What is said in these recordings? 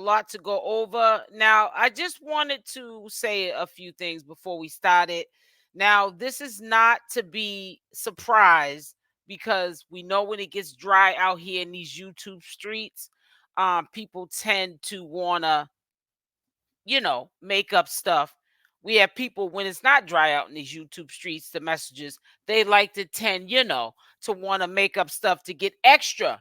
lot to go over. Now, I just wanted to say a few things before we started. Now, this is not to be surprised because we know when it gets dry out here in these YouTube streets, people tend to want to, make up stuff. We have people when it's not dry out in these YouTube streets, the messages, they like to tend, to want to make up stuff to get extra,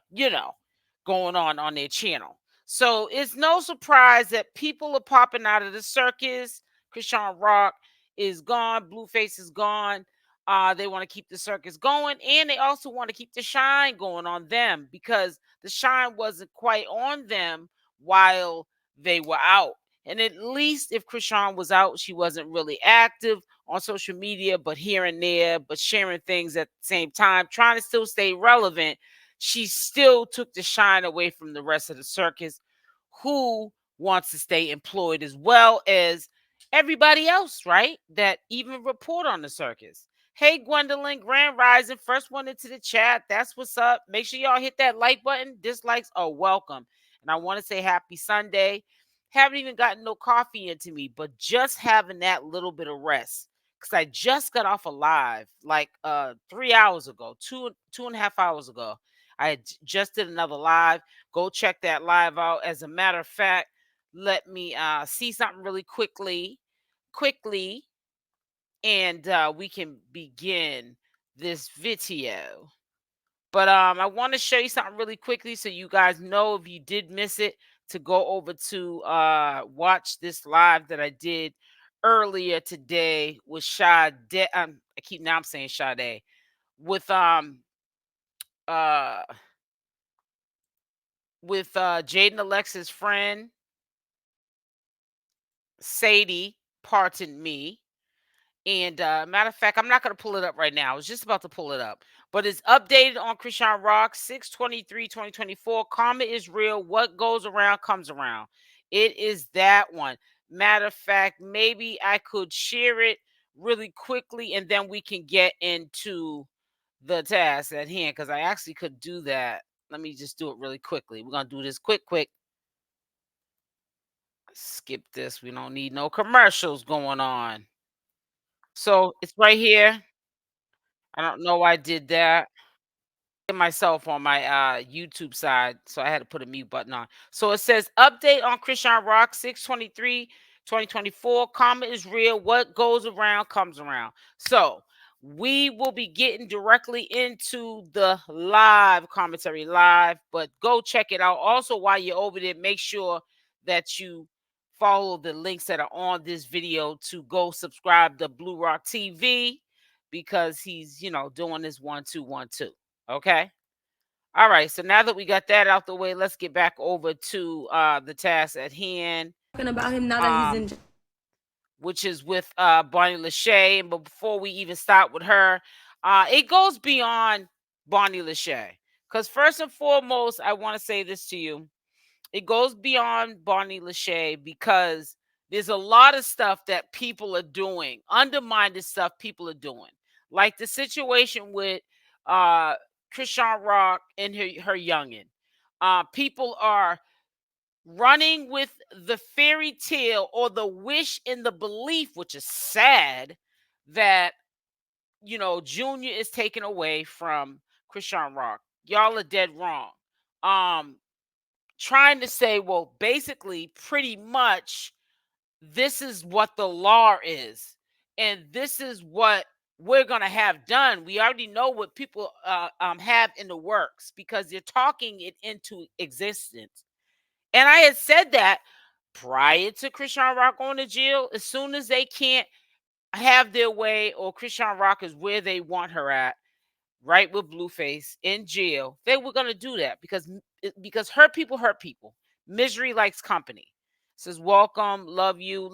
going on their channel. So it's no surprise that people are popping out of the circus. Chrisean Rock is gone, Blueface is gone. They want to keep the circus going, and they also want to keep the shine going on them because the shine wasn't quite on them while they were out. And at least if Chrisean was out, she wasn't really active on social media, but here and there, but sharing things at the same time, trying to still stay relevant. She still took the shine away from the rest of the circus, who wants to stay employed as well as everybody else, right? That even report on the circus. Hey, Gwendolyn, Grand Rising, first one into the chat. That's what's up. Make sure y'all hit that like button. Dislikes are welcome. And I want to say happy Sunday. Haven't even gotten no coffee into me, but just having that little bit of rest. Because I just got off a live like 3 hours ago, 2.5 hours ago. I just did another live. Go check that live out. As a matter of fact, let me see something really quickly, and we can begin this video. But I want to show you something really quickly so you guys know if you did miss it to go over to watch this live that I did earlier today with Sade. I'm saying Sade with uh Jaidyn Alexis' friend Sadie, pardon me. And matter of fact, I'm not going to pull it up right now. I was just about to pull it up. But it's updated on Chrisean Rock 6/23/2024. Karma is real. What goes around comes around. It is that one. Matter of fact, maybe I could share it really quickly and then we can get into the task at hand because I actually could do that. Let me just do it really quickly. We're going to do this quick. Skip this. We don't need no commercials going on. So it's right here. I don't know why I did that. Myself on my YouTube side, so I had to put a mute button on. So it says update on Chrisean Rock 6/23/2024. Karma is real. What goes around comes around. So we will be getting directly into the live commentary live, but go check it out. Also, while you're over there, make sure that you follow the links that are on this video to go subscribe to Blue Rock TV because he's doing this 1-2-1-2. Okay. All right. So now that we got that out the way, let's get back over to the task at hand. Talking about him now that he's in, which is with Bonnie Lachey. But before we even start with her, it goes beyond Bonnie Lachey. Because first and foremost, I want to say this to you. It goes beyond Bonnie Lachey because there's a lot of stuff that people are doing, undermined stuff people are doing. Like the situation with Chrisean Rock and her youngin. People are running with the fairy tale or the wish and the belief, which is sad, that Junior is taken away from Chrisean Rock. Y'all are dead wrong. Trying to say, well, basically, pretty much, this is what the law is, and this is what we're gonna have done. We already know what people have in the works because they're talking it into existence. And I had said that prior to Chrisean Rock going to jail. As soon as they can't have their way, or Chrisean Rock is where they want her at, right, with Blueface in jail, they were gonna do that because hurt people. Misery likes company. Says welcome, love you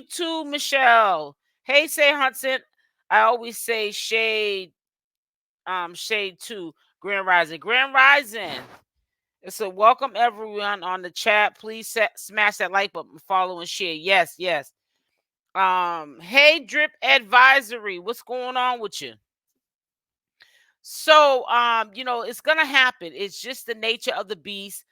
too, Michelle. Hey, say Hudson. I always say shade too. Grand Rising. So welcome everyone on the chat. Please smash that like button, follow and share. Yes. Hey, Drip Advisory, what's going on with you? So it's gonna happen. It's just the nature of the beast.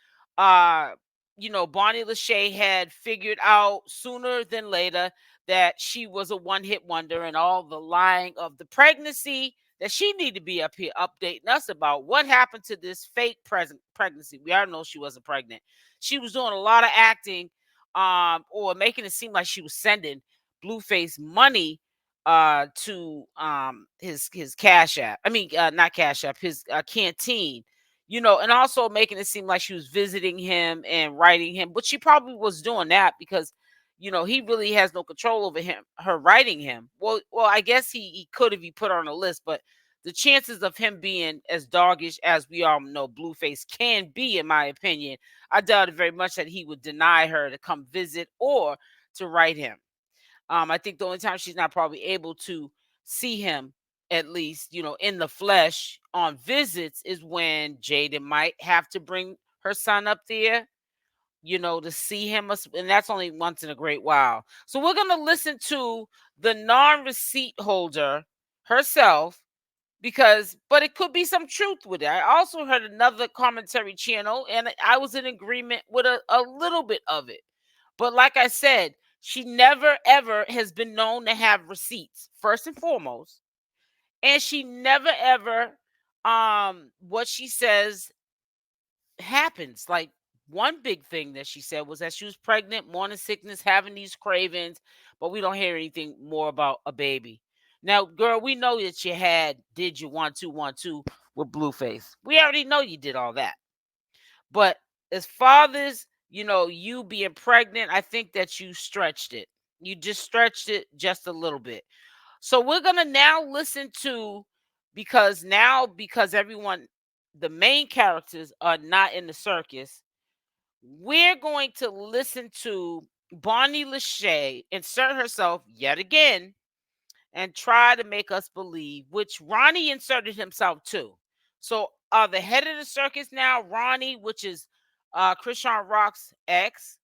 Bonnie Lachey had figured out sooner than later that she was a one-hit wonder, and all the lying of the pregnancy, that she needed to be up here updating us about what happened to this fake pregnancy. We already know she wasn't pregnant. She was doing a lot of acting, or making it seem like she was sending Blueface money to his Cash App. I mean, not Cash App, his canteen, and also making it seem like she was visiting him and writing him, but she probably was doing that because, he really has no control over her writing him. Well, I guess he could if he put her on a list, but the chances of him being as doggish as we all know Blueface can be, in my opinion, I doubt it very much that he would deny her to come visit or to write him. I think the only time she's not probably able to see him, at least, in the flesh on visits, is when Jaidyn might have to bring her son up there, to see him. And that's only once in a great while. So we're going to listen to the non-receipt holder herself, but it could be some truth with it. I also heard another commentary channel, and I was in agreement with a little bit of it. But like I said, she never ever has been known to have receipts, first and foremost. And she never ever what she says happens. Like, one big thing that she said was that she was pregnant, morning sickness, having these cravings, but we don't hear anything more about a baby. Now, girl, we know that you did you 1 2 1 2 with Blueface. We already know you did all that. But as fathers, you being pregnant, I think that you stretched it. You just stretched it just a little bit. So we're gonna now listen to, because everyone, the main characters are not in the circus. We're going to listen to Bonnie Lachey insert herself yet again and try to make us believe, which Ronnie inserted himself too. So the head of the circus now, Ronnie, which is Chrisean Rock's ex,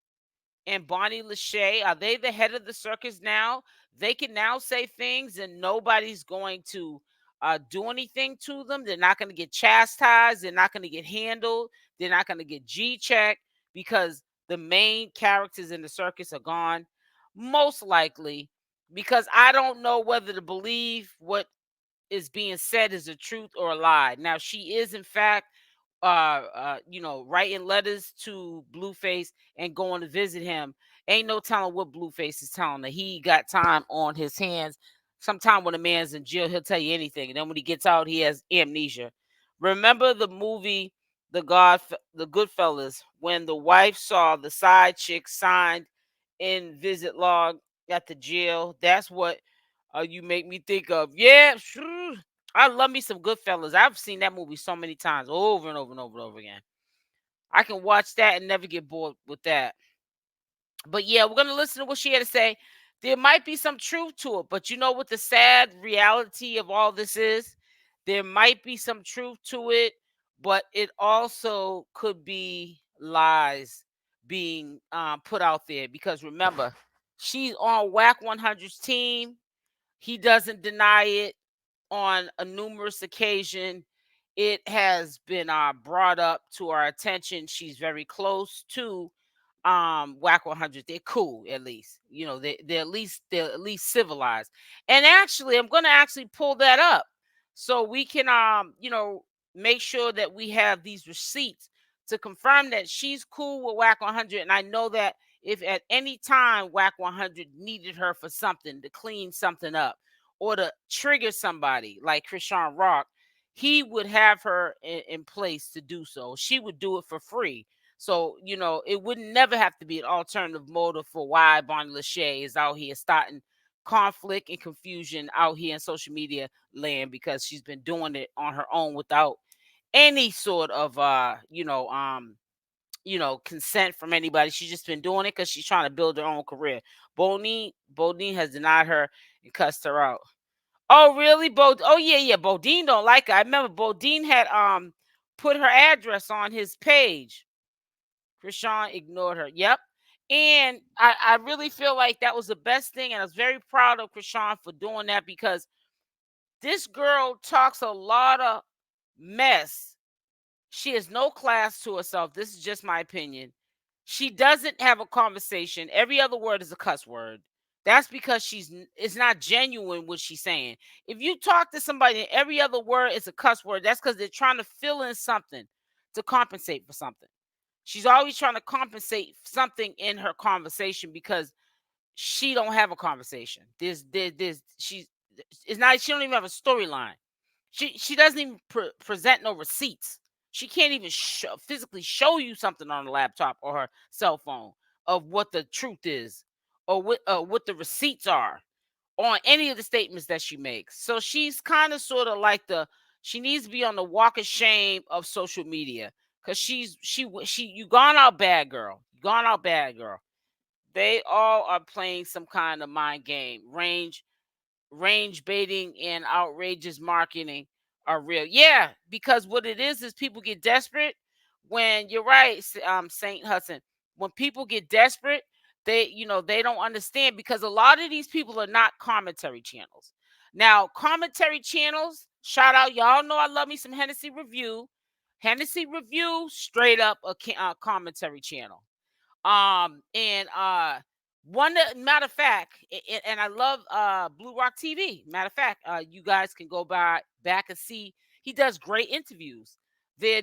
and Bonnie Lachey, are they the head of the circus now? They can now say things and nobody's going to do anything to them. They're not going to get chastised. They're not going to get handled. They're not going to get G-checked because the main characters in the circus are gone. Most likely, because I don't know whether to believe what is being said is a truth or a lie. Now, she is in fact writing letters to Blueface and going to visit him. Ain't no telling what Blueface is telling her. He got time on his hands. Sometime when a man's in jail, he'll tell you anything. And then when he gets out, he has amnesia. Remember the movie The Goodfellas, when the wife saw the side chick signed in visit log at the jail? That's what you make me think of. Yeah, sure. I love me some Goodfellas. I've seen that movie so many times, over and over and over and over again. I can watch that and never get bored with that. But yeah, we're gonna listen to what she had to say. There might be some truth to it, but you know what the sad reality of all this is? There might be some truth to it, but it also could be lies being put out there. Because remember, she's on Wack 100's team. He doesn't deny it on a numerous occasion. It has been brought up to our attention. She's very close to Wack 100. They're cool, at least. They're at least civilized. And actually, I'm gonna actually pull that up so we can make sure that we have these receipts to confirm that she's cool with Wack 100. And I know that if at any time Wack 100 needed her for something, to clean something up or to trigger somebody like Chrisean Rock, he would have her in place to do so. She would do it for free. So, it would never have to be an alternative motive for why Bonnie Lachey is out here starting conflict and confusion out here in social media land, because she's been doing it on her own without any sort of consent from anybody. She's just been doing it because she's trying to build her own career. Bodine has denied her and cussed her out. Oh, really? Oh, yeah. Bodine don't like her. I remember Bodine had put her address on his page. Chrisean ignored her. Yep. And I really feel like that was the best thing. And I was very proud of Chrisean for doing that, because this girl talks a lot of mess. She has no class to herself. This is just my opinion. She doesn't have a conversation. Every other word is a cuss word. That's because it's not genuine what she's saying. If you talk to somebody and every other word is a cuss word, that's because they're trying to fill in something to compensate for something. She's always trying to compensate something in her conversation because she don't have a conversation. She's it's not. She don't even have a storyline. She doesn't even present no receipts. She can't even physically show you something on a laptop or her cell phone of what the truth is or what the receipts are on any of the statements that she makes. So she's kind of sort of like she needs to be on the walk of shame of social media because she you gone out bad, girl. You gone out bad, girl. They all are playing some kind of mind game. Range baiting and outrageous marketing are real. Yeah, because what it is people get desperate when you're right, Saint Hudson. When people get desperate, they don't understand because a lot of these people are not commentary channels. Now, commentary channels, shout out, y'all know I love me some Hennessy Review. Hennessy Review, straight up a commentary channel. And one matter of fact, and I love Blue Rock TV. Matter of fact, you guys can go back and see he does great interviews. They're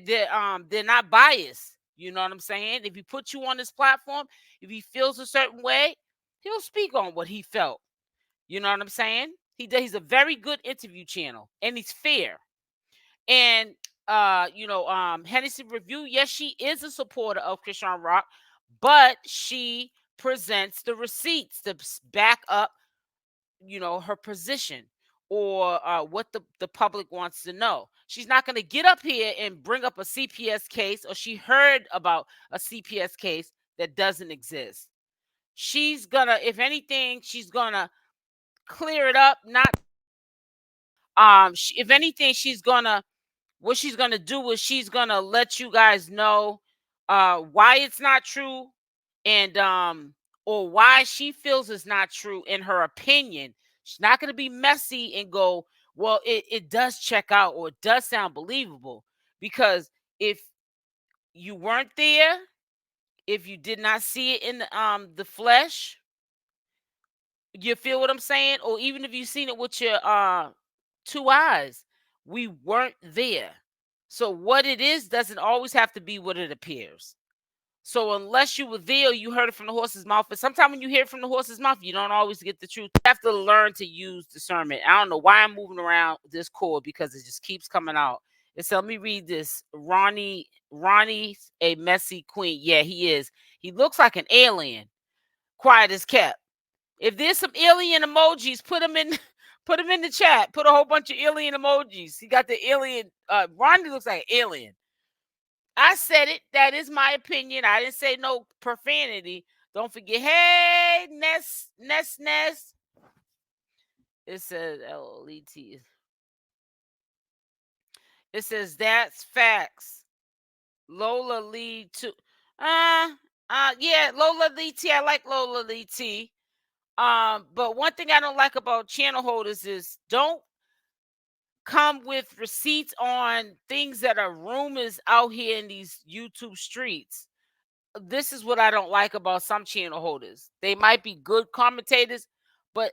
not biased. You know what I'm saying? If he puts you on this platform, if he feels a certain way, he'll speak on what he felt. You know what I'm saying? He's a very good interview channel, and he's fair. And Hennessy Review, yes, she is a supporter of Chrisean Rock, but she presents the receipts to back up, her position or what the public wants to know. She's not going to get up here and bring up a CPS case or she heard about a CPS case that doesn't exist. She's gonna, if anything, she's gonna clear it up. Not if anything, what she's gonna do is she's gonna let you guys know why it's not true and or why she feels it's not true in her opinion. She's not gonna be messy and go, well, it does check out or it does sound believable. Because if you weren't there, if you did not see it in the flesh, you feel what I'm saying? Or even if you've seen it with your two eyes, we weren't there. So what it is doesn't always have to be what it appears. So unless you were there, you heard it from the horse's mouth. But sometimes when you hear it from the horse's mouth, you don't always get the truth. You have to learn to use discernment. I don't know why I'm moving around this cord because it just keeps coming out. And so let me read this. Ronnie's a messy queen. Yeah, he is. He looks like an alien. Quiet as kept. If there's some alien emojis, put them in the chat. Put a whole bunch of alien emojis. He got the alien. Ronnie looks like an alien. I said it. That is my opinion. I didn't say no profanity. Don't forget. Hey, Nest. It says LET. It says that's facts. Lola Lee too. Yeah, Lola Lee T. I like Lola Lee T. But one thing I don't like about channel holders is don't come with receipts on things that are rumors out here in these YouTube streets. This is what I don't like about some channel holders. They might be good commentators, but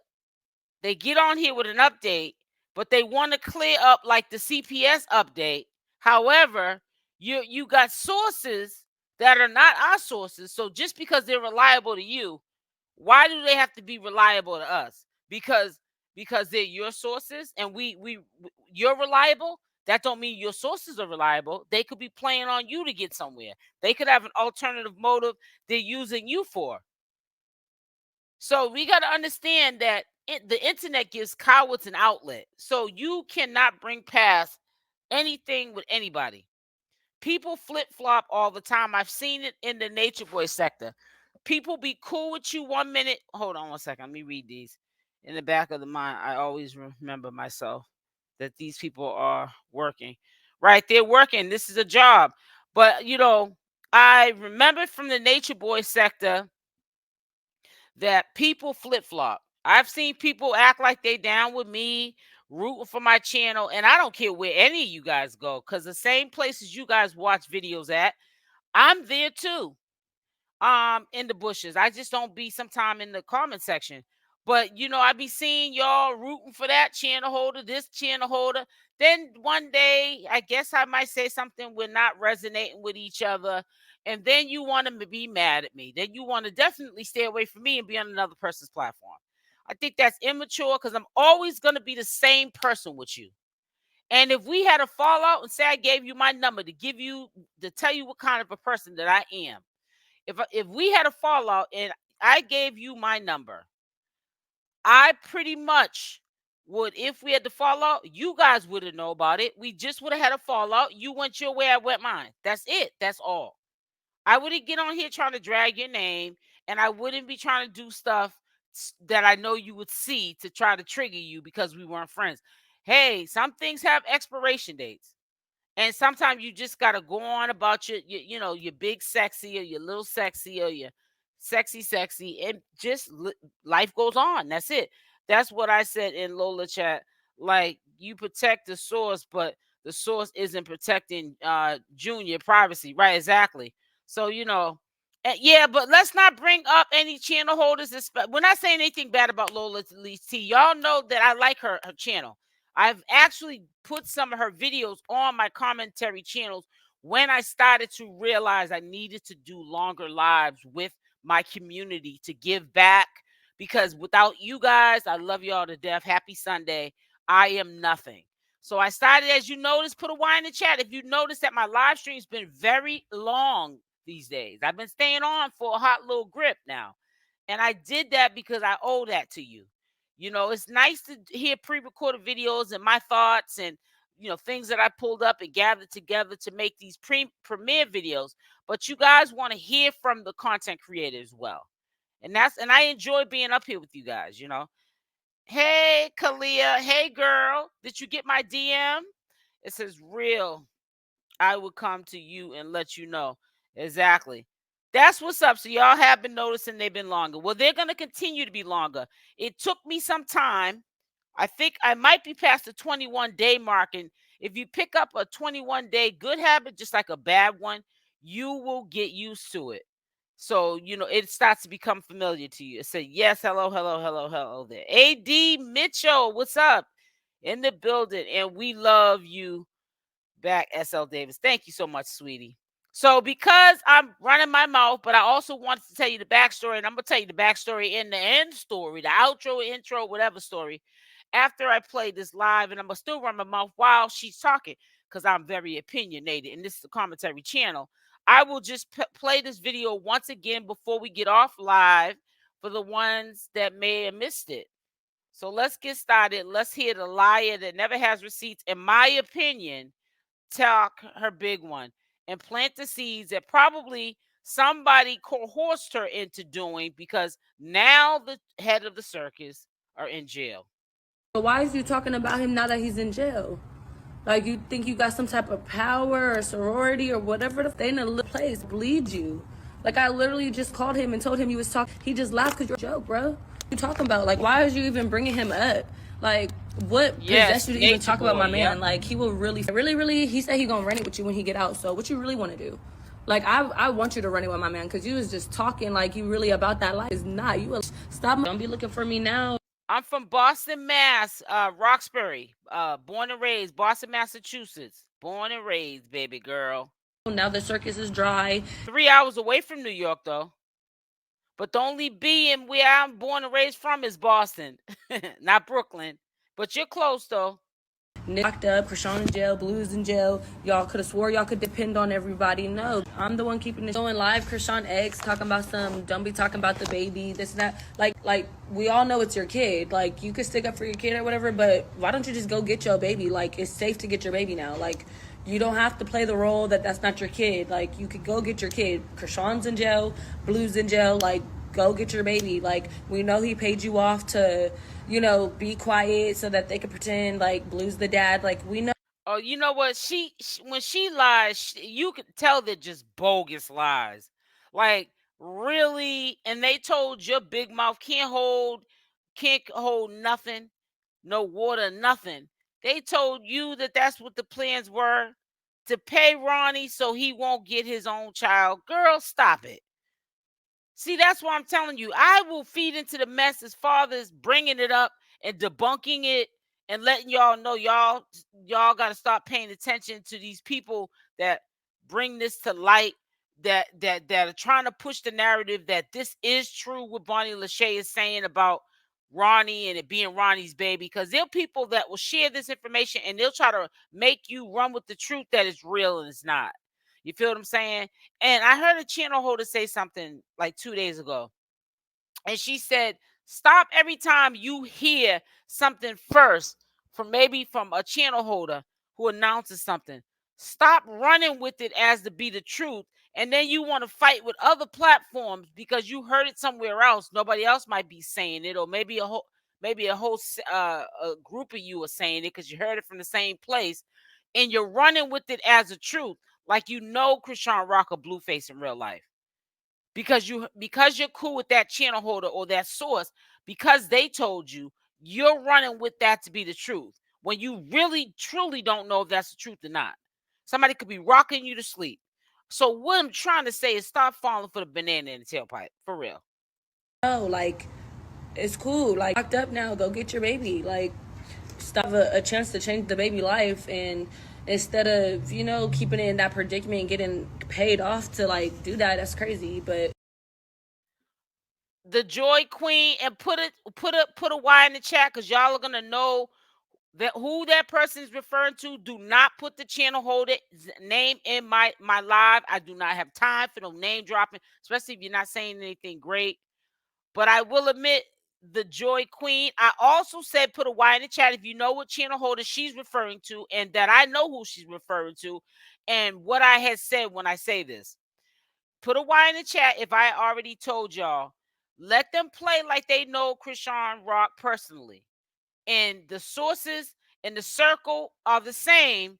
they get on here with an update, but they want to clear up like the CPS update. However, you got sources that are not our sources. So just because they're reliable to you, why do they have to be reliable to us? Because they're your sources and you're reliable. That don't mean your sources are reliable. They could be playing on you to get somewhere. They could have an alternative motive they're using you for. So we got to understand that the internet gives cowards an outlet. So you cannot bring past anything with anybody. People flip-flop all the time. I've seen it in the Nature Boy sector. People be cool with you 1 minute. Hold on 1 second. Let me read these. In the back of the mind, I always remember myself that these people are working. Right? They're working. This is a job. But, I remember from the Nature Boy sector that people flip-flop. I've seen people act like they down with me, rooting for my channel, and I don't care where any of you guys go, because the same places you guys watch videos at, I'm there too. in the bushes. I just don't be sometime in the comment section. But I be seeing y'all rooting for that channel holder, this channel holder. Then one day, I guess I might say something we're not resonating with each other. And then you want to be mad at me. Then you want to definitely stay away from me and be on another person's platform. I think that's immature because I'm always going to be the same person with you. And if we had a fallout and say I gave you my number to tell you what kind of a person that I am, if we had a fallout and I gave you my number, I pretty much would, if we had the fallout, you guys wouldn't know about it. We just would have had a fallout. You went your way, I went mine. That's it. That's all. I wouldn't get on here trying to drag your name, and I wouldn't be trying to do stuff that I know you would see to try to trigger you because we weren't friends. Hey, some things have expiration dates. And sometimes you just gotta go on about your big sexy or your little sexy or your sexy, and just life goes on. That's it. That's what I said in Lola chat. Like, you protect the source, but the source isn't protecting Junior privacy, right? Exactly. So yeah, but let's not bring up any channel holders. We're not saying anything bad about Lola T. Y'all know that I like her channel. I've actually put some of her videos on my commentary channels when I started to realize I needed to do longer lives with my community to give back, because without you guys, I love y'all to death. Happy Sunday. I am nothing. So I started, as you notice, put a Y in the chat. If you notice that my live stream's been very long these days, I've been staying on for a hot little grip now. And I did that because I owe that to you. It's nice to hear pre-recorded videos and my thoughts and things that I pulled up and gathered together to make these premiere videos. But you guys want to hear from the content creator as well. And I enjoy being up here with you guys. Hey, Kalia. Hey, girl. Did you get my DM? It says real. I will come to you and let you know. Exactly. That's what's up. So y'all have been noticing they've been longer. Well, they're going to continue to be longer. It took me some time. I think I might be past the 21-day mark. And if you pick up a 21-day good habit, just like a bad one, you will get used to it. So, it starts to become familiar to you. It said, yes, hello, hello, hello, hello there. AD Mitchell, what's up? In the building. And we love you back, SL Davis. Thank you so much, sweetie. So, because I'm running my mouth, but I also wanted to tell you the backstory, and I'm going to tell you the backstory in the end story, the outro, intro, whatever story, after I play this live, and I'm going to still run my mouth while she's talking because I'm very opinionated, and this is a commentary channel. I will just play this video once again before we get off live for the ones that may have missed it. So let's get started. Let's hear the liar that never has receipts, in my opinion, talk her big one and plant the seeds that probably somebody coerced her into doing, because now the head of the circus are in jail. But why is you talking about him now that he's in jail? Like, you think you got some type of power or sorority or whatever? They in a little place bleed you. Like, I literally just called him and told him you was talking. He just laughed because you're a joke, bro. What you talking about? Like, why is you even bringing him up? Like, what possessed you to even talk about my man? Yep. Like, he will really, he said he gonna run it with you when he get out. So what you really want to do? Like, I want you to run it with my man, because you was just talking like you really about that life. It's not. You will stop. Don't be looking for me now. I'm from Boston, Mass, Roxbury, born and raised, Boston, Massachusetts, born and raised, baby girl. Now the circus is dry. 3 hours away from New York, though. But the only B in where I'm born and raised from is Boston, not Brooklyn. But you're close, though. Locked up, Chrisean in jail, Blue's in jail. Y'all could have swore y'all could depend on everybody. No, I'm the one keeping it going live. Chrisean X talking about don't be talking about the baby, this and that. Like we all know it's your kid. Like, you could stick up for your kid or whatever, but why don't you just go get your baby? Like, it's safe to get your baby now. Like, you don't have to play the role that's not your kid. Like, you could go get your kid. Chrisean's in jail, Blue's in jail. Like, go get your baby. Like, we know he paid you off to, be quiet so that they could pretend like Blue's the dad. Like, we know. Oh, you know what? She when she lies, you can tell they're just bogus lies. Like, really? And they told your big mouth can't hold nothing, no water, nothing. They told you that that's what the plans were, to pay Ronnie so he won't get his own child. Girl, stop it. See, that's why I'm telling you. I will feed into the mess as far as bringing it up and debunking it and letting y'all know y'all got to start paying attention to these people that bring this to light, that are trying to push the narrative that this is true what Bonnie Lachey is saying about Ronnie and it being Ronnie's baby, because there are people that will share this information and they'll try to make you run with the truth that is real and it's not. You feel what I'm saying? And I heard a channel holder say something like 2 days ago. And she said, stop every time you hear something first from a channel holder who announces something. Stop running with it as to be the truth. And then you want to fight with other platforms because you heard it somewhere else. Nobody else might be saying it, or maybe a whole a group of you are saying it because you heard it from the same place, and you're running with it as a truth, like Chrisean Rock or Blueface in real life, because you're cool with that channel holder or that source, because they told you, you're running with that to be the truth when you really truly don't know if that's the truth or not. Somebody could be rocking you to sleep. So what I'm trying to say is stop falling for the banana in the tailpipe, for real. No, like, it's cool. Like, locked up now. Go get your baby. Like, stop a chance to change the baby life, and instead of keeping it in that predicament and getting paid off to like do that, that's crazy. But The Joy Queen, and put a Y in the chat because y'all are gonna know that who that person is referring to. Do not put the channel holder name in my live. I do not have time for no name dropping, especially if you're not saying anything great. But I will admit, the Joy Queen, I also said put a Y in the chat if you know what channel holder she's referring to, and that I know who she's referring to, and what I had said when I say this. Put a Y in the chat if I already told y'all. Let them play like they know Chrisean Rock personally, and the sources and the circle are the same.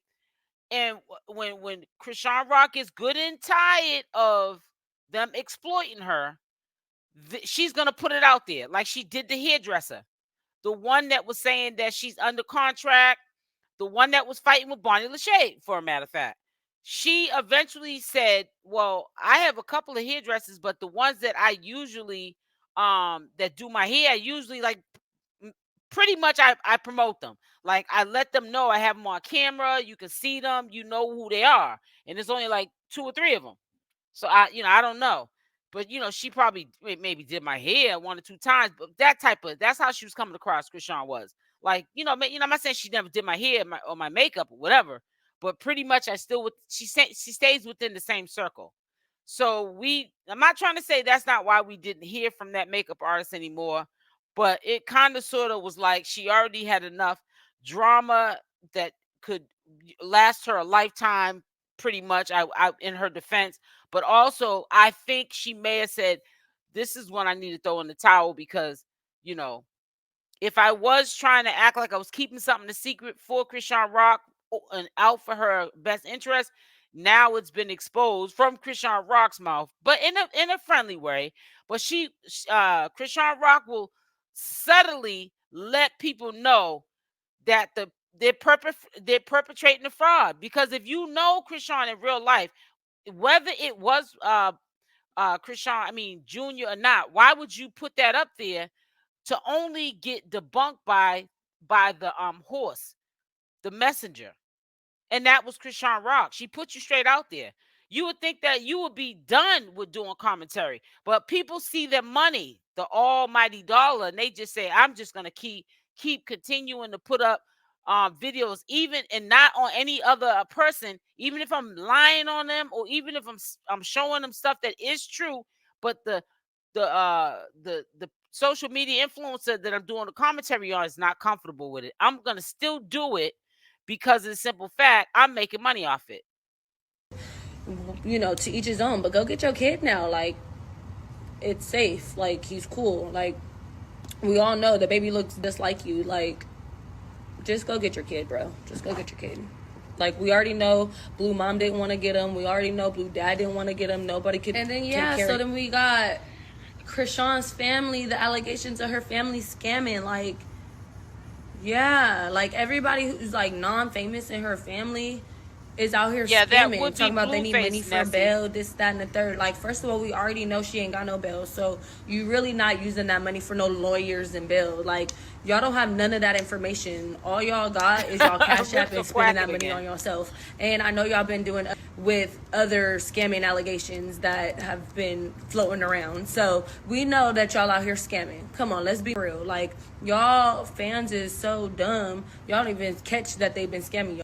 And when Chrisean Rock is good and tired of them exploiting her, she's gonna put it out there like she did the hairdresser, the one that was saying that she's under contract, the one that was fighting with Bonnie Lachey, for a matter of fact. She eventually said, well, I have a couple of hairdressers, but the ones that I usually that do my hair, I usually like pretty much I promote them. Like, I let them know I have them on camera. You can see them, you know who they are. And there's only like 2 or 3 of them. So I don't know. But she probably maybe did my hair 1 or 2 times. But that's how she was coming across. Chrisean was like, I'm not saying she never did my hair or my makeup or whatever, but pretty much she stays within the same circle. So I'm not trying to say that's not why we didn't hear from that makeup artist anymore, but it kind of sort of was like she already had enough drama that could last her a lifetime, pretty much. I in her defense, but also I think she may have said, "This is when I need to throw in the towel," because if I was trying to act like I was keeping something a secret for Chrisean Rock and out for her best interest, now it's been exposed from Chrisean Rock's mouth, but in a friendly way. But Chrisean Rock will subtly let people know that they're perpetrating the fraud, because if you know Chrisean in real life, whether it was Chrisean, I mean Junior or not, why would you put that up there to only get debunked by the horse, the messenger? And that was Chrisean Rock. She put you straight out there. You would think that you would be done with doing commentary, but people see their money, the almighty dollar, and they just say, "I'm just gonna keep continuing to put up videos, even and not on any other person, even if I'm lying on them, or even if I'm showing them stuff that is true, but the social media influencer that I'm doing the commentary on is not comfortable with it. I'm gonna still do it because of the simple fact I'm making money off it." to each his own. But go get your kid now. Like, it's safe. Like, he's cool. Like, we all know the baby looks just like you. Like, just go get your kid, bro. Just go get your kid. Like, we already know Blue mom didn't want to get him. We already know Blue dad didn't want to get him. Nobody could. And then so then we got Chrisean's family, the allegations of her family scamming. Like, yeah, like everybody who's like non-famous in her family is out here Yeah, that scamming, would be talking about they need money Blueface, for Nessie. bail, this, that, and the third. Like, first of all, we already know she ain't got no bail, so you really not using that money for no lawyers and bail. Like, y'all don't have none of that information. All y'all got is y'all cash app Rips and are spending that quacking money on again. yourself. And I know y'all been doing with other scamming allegations that have been floating around. So we know that y'all out here scamming. Come on, let's be real. Like, y'all fans is so dumb. Y'all don't even catch that they've been scamming y'all.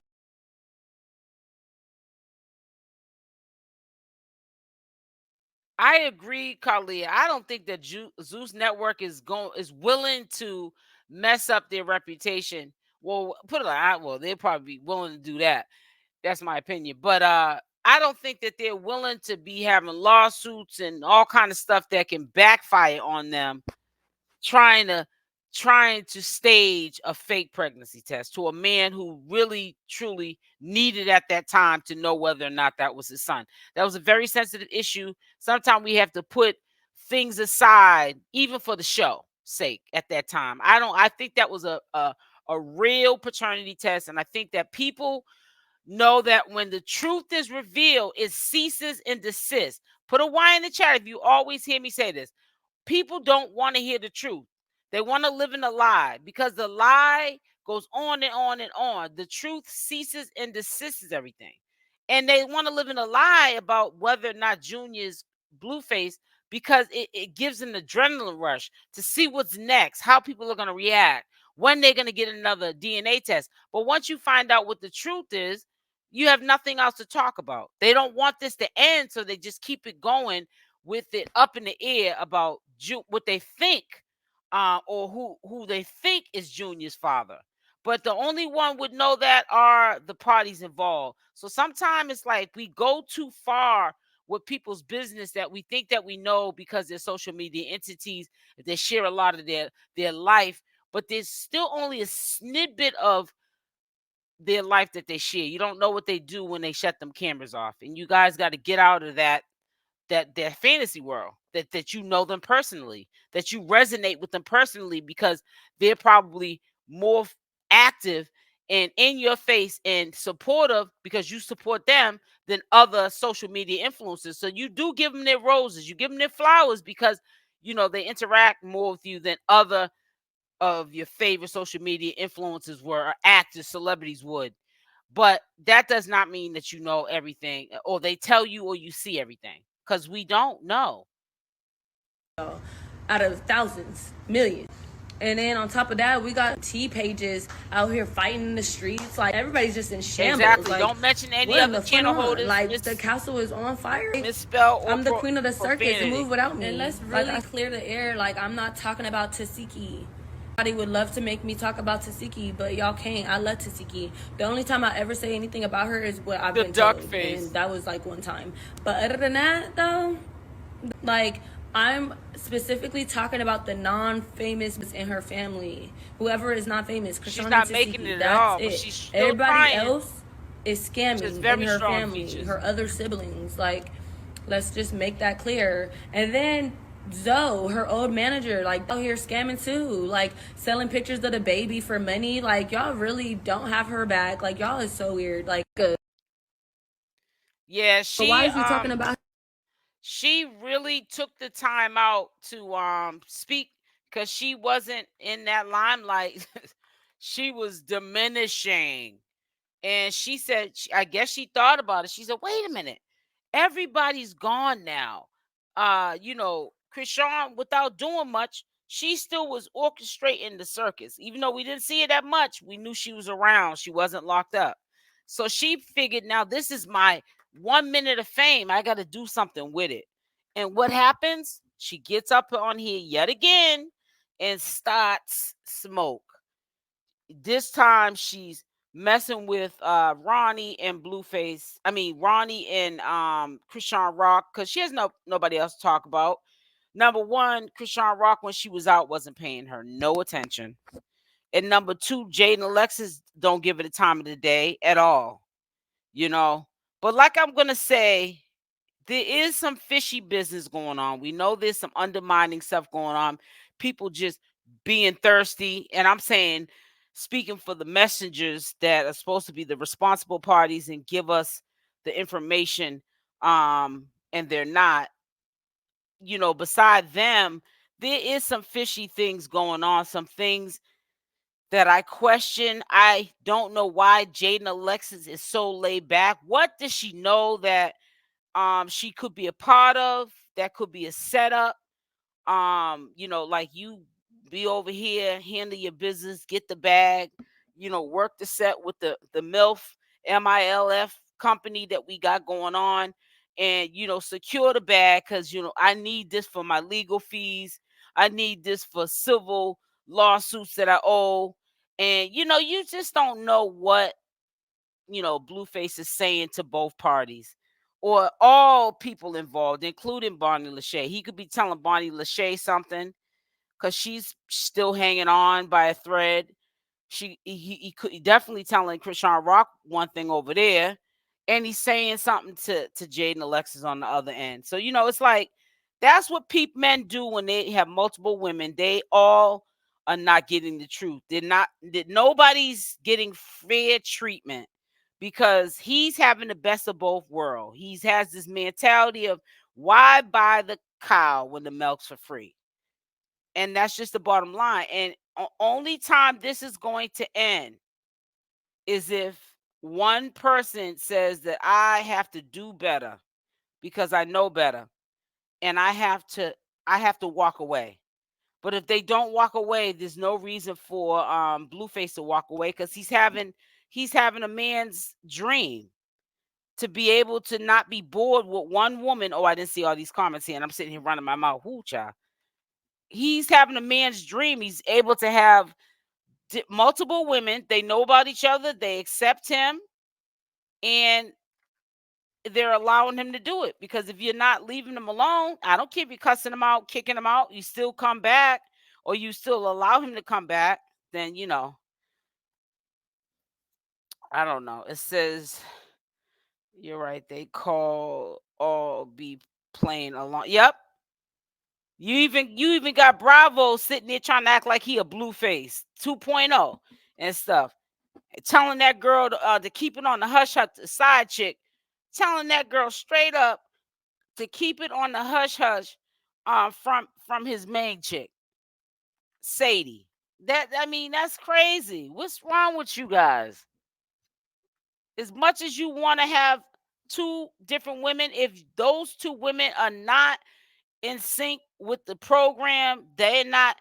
I agree, Kalia. I don't think that Zeus Network is willing to mess up their reputation. Well, put it like, well, they'll probably be willing to do that. That's my opinion. But I don't think that they're willing to be having lawsuits and all kind of stuff that can backfire on them trying to stage a fake pregnancy test to a man who really truly needed at that time to know whether or not that was his son. That was a very sensitive issue. Sometimes we have to put things aside even for the show sake at that time. I think that was a real paternity test, and I think that people know that when the truth is revealed, it ceases and desists. Put a Y in the chat if you always hear me say this. People don't want to hear the truth. They want to live in a lie because the lie goes on and on and on. The truth ceases and desists everything. And they want to live in a lie about whether or not Junior's Blueface because it gives an adrenaline rush to see what's next, how people are going to react, when they're going to get another DNA test. But once you find out what the truth is, you have nothing else to talk about. They don't want this to end, so they just keep it going with it up in the air about what they think, or who they think is Junior's father. But the only one would know that are the parties involved. So sometimes it's like we go too far with people's business that we think that we know because they're social media entities. They share a lot of their life, but there's still only a snippet of their life that they share. You don't know what they do when they shut them cameras off, and you guys got to get out of that their fantasy world, that you know them personally, that you resonate with them personally, because they're probably more active and in your face and supportive because you support them than other social media influencers. So you do give them their roses, you give them their flowers because they interact more with you than other of your favorite social media influencers were, or actors, celebrities would. But that does not mean that you know everything, or they tell you, or you see everything, because we don't know. Out of thousands, millions. And then on top of that, we got T pages out here fighting in the streets. Like, everybody's just in shambles. Exactly. Like, Don't mention any what in other the front channel on? holders. Like, the castle is on fire. Misspell or I'm the queen of the circus. profanity. Move without me. And let's really clear the air. Like, I'm not talking about Tasiki. Everybody would love to make me talk about Tasiki, but y'all can't. I love Tasiki. The only time I ever say anything about her is what I've The been duck told, face. and that was like one time. But other than that, though, like, I'm specifically talking about the non-famous in her family. Whoever is not famous, She's Chrisean not Tasiki, making it at that's all, but it. she's still Everybody trying. else is She scamming has in very her strong family, features. her other siblings. Like, let's just make that clear. And then Zoe, her old manager, like, out here scamming too, like selling pictures of the baby for money. Like, y'all really don't have her back. Like, y'all is so weird. Like, good. Yeah, But why is we talking about? she really took the time out to speak, because she wasn't in that limelight. She was diminishing. And she said, I guess she thought about it. She said, wait a minute, everybody's gone now. Chrisean, without doing much, she still was orchestrating the circus. Even though we didn't see it that much, we knew she was around. She wasn't locked up. So she figured, now this is my 1 minute of fame. I got to do something with it. And what happens? She gets up on here yet again and starts smoke. This time she's messing with Ronnie and Blueface. I mean Ronnie and Chrisean Rock, because she has nobody else to talk about. Number one, Chrisean Rock, when she was out, wasn't paying her no attention. And number two, Jaidyn and Alexis don't give it the time of the day at all. You know. But like I'm gonna say, there is some fishy business going on. We know there's some undermining stuff going on. People just being thirsty. And I'm saying speaking for the messengers that are supposed to be the responsible parties and give us the information, and they're not. Beside them, there is some fishy things going on, some things that I question. I don't know why Jaidyn Alexis is so laid back. What does she know that she could be a part of? That could be a setup. Like, you be over here, handle your business, get the bag, work the set with the MILF company that we got going on, and secure the bag, because I need this for my legal fees. I need this for civil lawsuits that I owe. And you just don't know what Blueface is saying to both parties, or all people involved, including Bonnie Lachey. He could be telling Bonnie Lachey something because she's still hanging on by a thread. He could definitely telling Chrisean Rock one thing over there, and he's saying something to Jaidyn Alexis on the other end. So it's like, that's what men do when they have multiple women. They all are not getting the truth. Nobody's getting fair treatment, because he's having the best of both worlds. He has this mentality of, why buy the cow when the milk's for free? And that's just the bottom line. And only time this is going to end is if one person says that I have to do better because I know better, and I have to walk away. But if they don't walk away, there's no reason for Blueface to walk away, because he's having a man's dream to be able to not be bored with one woman. Oh, I didn't see all these comments here, and I'm sitting here running my mouth. Whoo, child. He's having a man's dream. He's able to have multiple women. They know about each other. They accept him, and they're allowing him to do it. Because if you're not leaving him alone, I don't care if you're cussing him out, kicking him out, you still come back, or you still allow him to come back, then I don't know. It says, you're right. They call all be playing along. Yep. You even got Bravo sitting there trying to act like he a Blueface 2.0 and stuff, telling that girl to keep it on the hush hush. The side chick telling that girl straight up to keep it on the hush hush, from his main chick, Sadie. That's crazy. What's wrong with you guys? As much as you want to have two different women, if those two women are not in sync with the program, they're not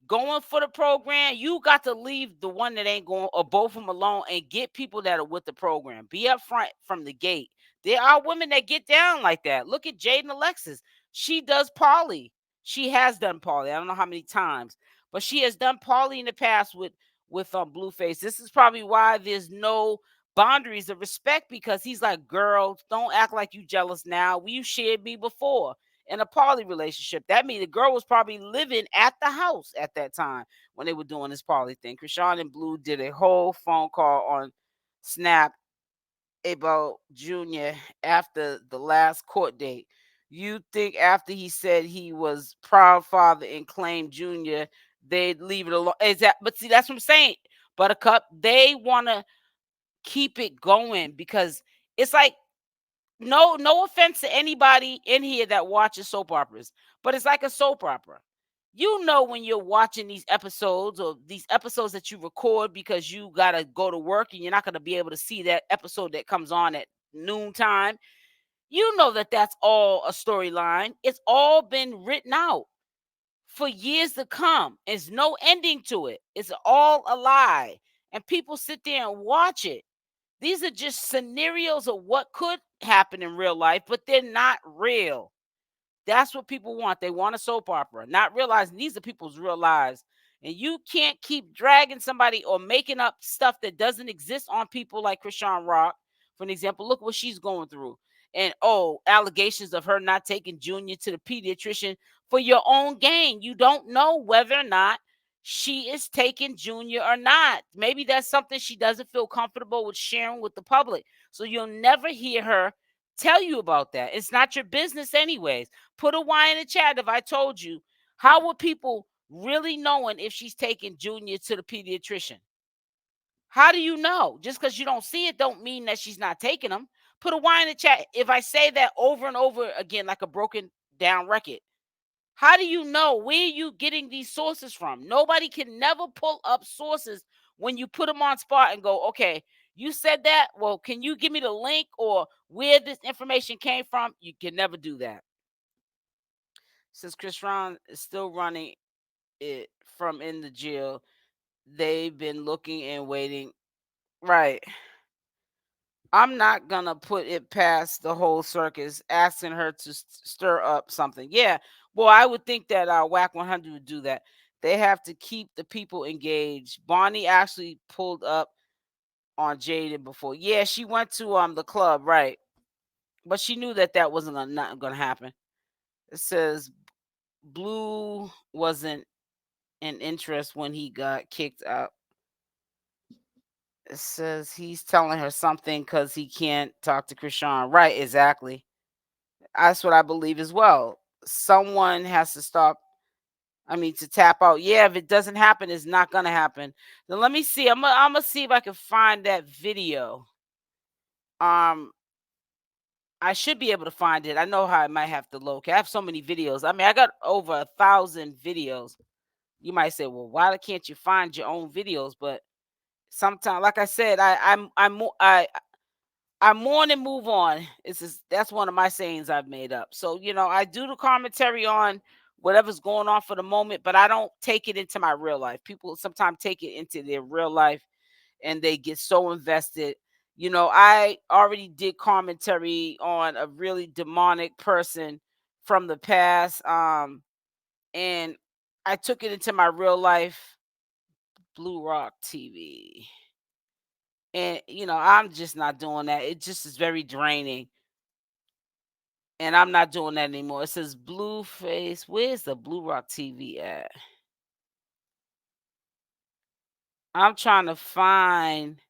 going for the program, you got to leave the one that ain't going, or both of them alone, and get people that are with the program. Be up front from the gate. There are women that get down like that. Look at Jaidyn Alexis. She does poly. She has done poly. I don't know how many times, but she has done poly in the past with Blueface. This is probably why there's no boundaries of respect, because he's like, girl, don't act like you jealous now. You shared me before in a poly relationship. That means the girl was probably living at the house at that time when they were doing this poly thing. Chrisean and Blue did a whole phone call on Snap about Junior after the last court date. You think after he said he was proud father and claimed Junior, they'd leave it alone? But see, that's what I'm saying, Buttercup. They want to keep it going, because it's like, no offense to anybody in here that watches soap operas, but it's like a soap opera. When you're watching these episodes, or these episodes that you record because you got to go to work and you're not going to be able to see that episode that comes on at noontime, that that's all a storyline. It's all been written out for years to come. There's no ending to it. It's all a lie. And people sit there and watch it. These are just scenarios of what could happen in real life, but they're not real. That's what people want. They want a soap opera, not realizing these are people's real lives. And you can't keep dragging somebody or making up stuff that doesn't exist on people like Chrisean Rock. For an example, look what she's going through. And allegations of her not taking Junior to the pediatrician for your own gain. You don't know whether or not she is taking Junior or not. Maybe that's something she doesn't feel comfortable with sharing with the public. So you'll never hear her tell you about that. It's not your business anyways. Put a Y in the chat if I told you. How would people really knowing if she's taking Junior to the pediatrician? How do you know? Just because you don't see it don't mean that she's not taking them. Put a Y in the chat if I say that over and over again like a broken down record. How do you know? Where are you getting these sources from? Nobody can never pull up sources when you put them on spot and go, okay, you said that. Well, can you give me the link or where this information came from? You can never do that. Since Chrisean is still running it from in the jail, they've been looking and waiting. Right. I'm not gonna put it past the whole circus asking her to stir up something. Yeah, well, I would think that Wack 100 would do that. They have to keep the people engaged. Bonnie actually pulled up on Jaidyn before. Yeah, she went to the club, right? But she knew that that wasn't not gonna happen. It says Blue wasn't in interest when he got kicked out. It says he's telling her something because he can't talk to Chrisean. Right, exactly. That's what I believe as well. Someone has to stop. I mean, to tap out. Yeah, if it doesn't happen, it's not gonna happen. Then let me see. I'm gonna see if I can find that video. Um, I should be able to find it. I know how I might have to locate. I have so many videos. I mean, I got over 1,000 videos. You might say, well, why can't you find your own videos? But sometimes, like I said, I mourn and move on. It's just, that's one of my sayings I've made up. So, I do the commentary on whatever's going on for the moment, but I don't take it into my real life. People sometimes take it into their real life and they get so invested. I already did commentary on a really demonic person from the past. And I took it into my real life, Blue Rock TV. And I'm just not doing that. It just is very draining. And I'm not doing that anymore. It says Blueface. Where's the Blue Rock TV at? I'm trying to find,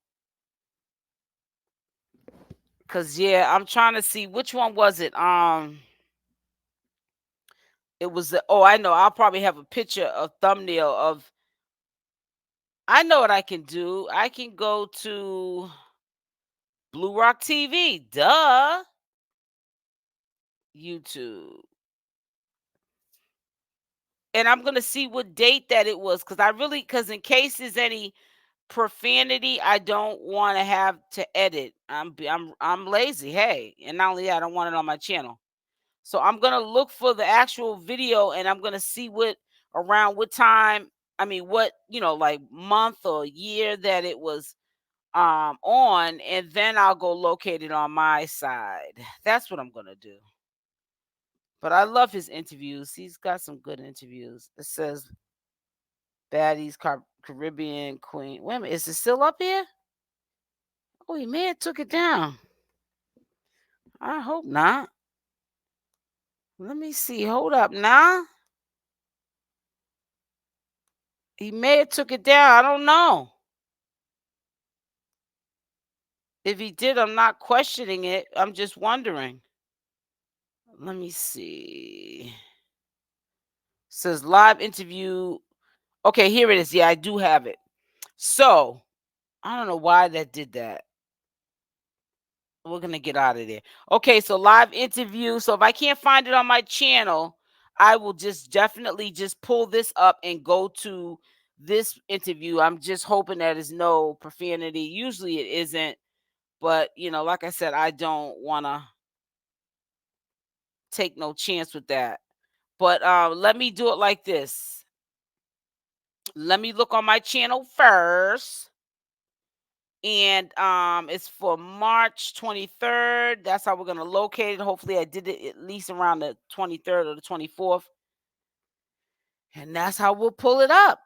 cause yeah, I'm trying to see which one was it. It was oh, I know. I'll probably have a picture, a thumbnail of. I know what I can do. I can go to Blue Rock TV. Duh. YouTube. And I'm gonna see what date that it was, cause in case there's any profanity, I don't want to have to edit. I'm lazy. Hey, and not only that, I don't want it on my channel. So I'm gonna look for the actual video, and I'm gonna see around what time. I mean, what like month or year that it was on, and then I'll go locate it on my side. That's what I'm gonna do. But I love his interviews. He's got some good interviews. It says Baddies Caribbean Queen. Wait a minute, is it still up here? Oh, he may have took it down. I hope not. Let me see. Hold up now. He may have took it down. I don't know. If he did, I'm not questioning it. I'm just wondering. Let me see. Says live interview. Okay, here it is. Yeah, I do have it. So I don't know why that did that. We're gonna get out of there. Okay, so live interview. So if I can't find it on my channel, I will just definitely just pull this up and go to this interview. I'm just hoping that there's no profanity. Usually it isn't, but like I said, I don't wanna take no chance with that. But let me do it like this. Let me look on my channel first. And it's for March 23rd. That's how we're going to locate it. Hopefully I did it at least around the 23rd or the 24th, and that's how we'll pull it up,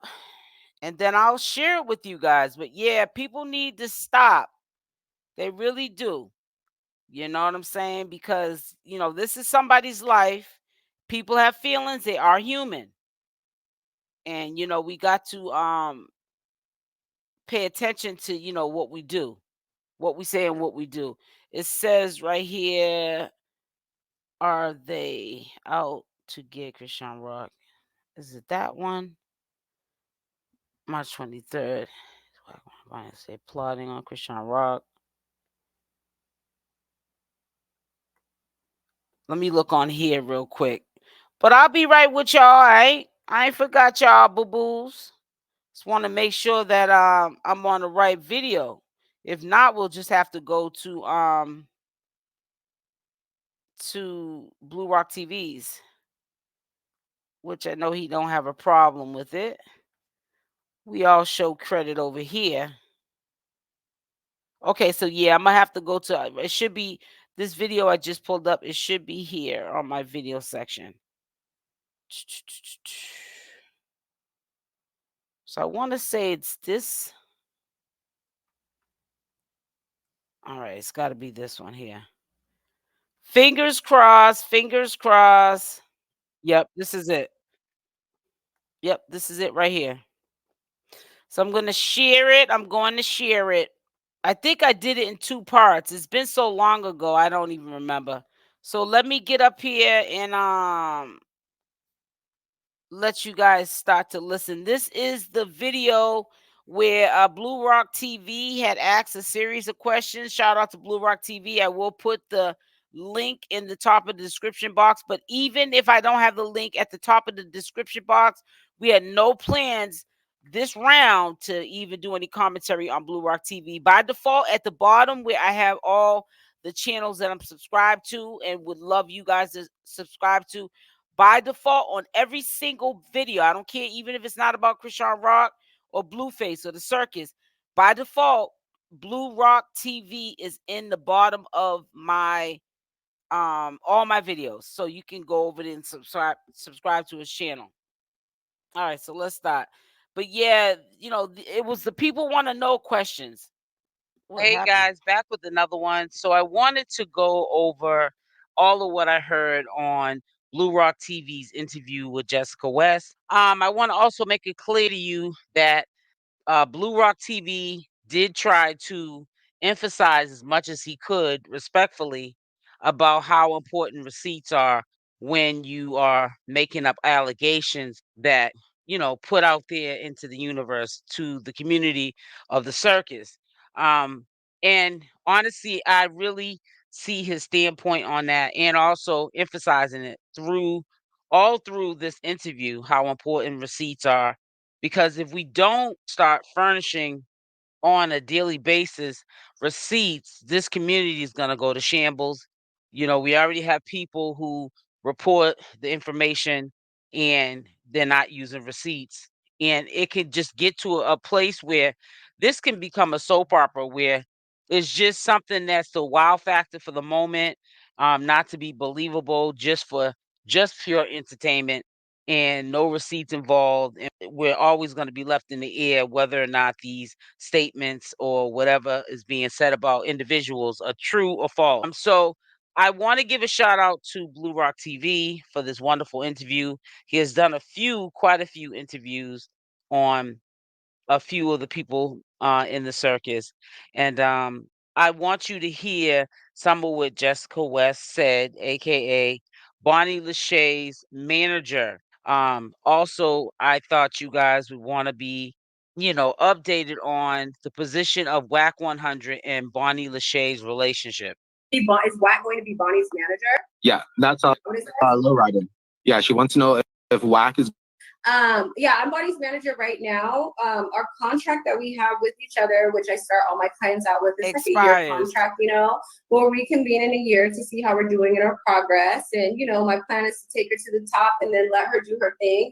and then I'll share it with you guys. But yeah, people need to stop. They really do. You know what I'm saying? Because this is somebody's life. People have feelings. They are human. And we got to pay attention to what we do, what we say, and what we do. It says right here, are they out to get Chrisean Rock? Is it that one? March 23rd. I say plotting on Chrisean Rock. Let me look on here real quick. But I'll be right with y'all, all right? I ain't forgot y'all, boo-boos. Just want to make sure that I'm on the right video. If not, we'll just have to go to Blue Rock TV's, which I know he don't have a problem with it. We all show credit over here. Okay, so yeah, I'm gonna have to go to it should be this video I just pulled up, it should be here on my video section. So I want to say it's this. All right, it's got to be this one here. Fingers crossed, fingers crossed. Yep, this is it. Yep, this is it right here. So I'm going to share it. I'm going to share it. I think I did it in 2 parts. It's been so long ago, I don't even remember. So let me get up here and let you guys start to listen. This is the video where Blue Rock TV had asked a series of questions. Shout out to Blue Rock TV. I will put the link in the top of the description box. But even if I don't have the link at the top of the description box, we had no plans this round to even do any commentary on Blue Rock TV. By default, at the bottom where I have all the channels that I'm subscribed to and would love you guys to subscribe to, by default on every single video, I don't care even if it's not about Chrisean Rock or Blueface or the circus, by default, Blue Rock TV is in the bottom of my all my videos. So you can go over there and subscribe to his channel. All right, so let's start. But yeah, it was the people want to know questions. Hey guys, back with another one. So I wanted to go over all of what I heard on Blue Rock TV's interview with Jessica West. I want to also make it clear to you that Blue Rock TV did try to emphasize as much as he could, respectfully, about how important receipts are when you are making up allegations that, put out there into the universe to the community of the circus. And honestly, I really see his standpoint on that and also emphasizing it all through this interview, how important receipts are, because if we don't start furnishing on a daily basis receipts, this community is going to go to shambles. We already have people who report the information and they're not using receipts. And it can just get to a place where this can become a soap opera where it's just something that's the wow factor for the moment, not to be believable, just pure entertainment and no receipts involved. And we're always going to be left in the air whether or not these statements or whatever is being said about individuals are true or false. So I want to give a shout out to Blue Rock TV for this wonderful interview. He has done quite a few interviews on a few of the people in the circus. And I want you to hear some of what Jessica West said, aka Bonnie Lachey's manager. Also, I thought you guys would want to be, updated on the position of Wack 100 and Bonnie Lachey's relationship. Is Wack going to be Bonnie's manager? Yeah, that's low riding. Yeah, she wants to know if Wack is. Yeah, I'm Bonnie's manager right now. Our contract that we have with each other, which I start all my clients out with, is like a year contract, We'll reconvene in a year to see how we're doing in our progress. And, my plan is to take her to the top and then let her do her thing,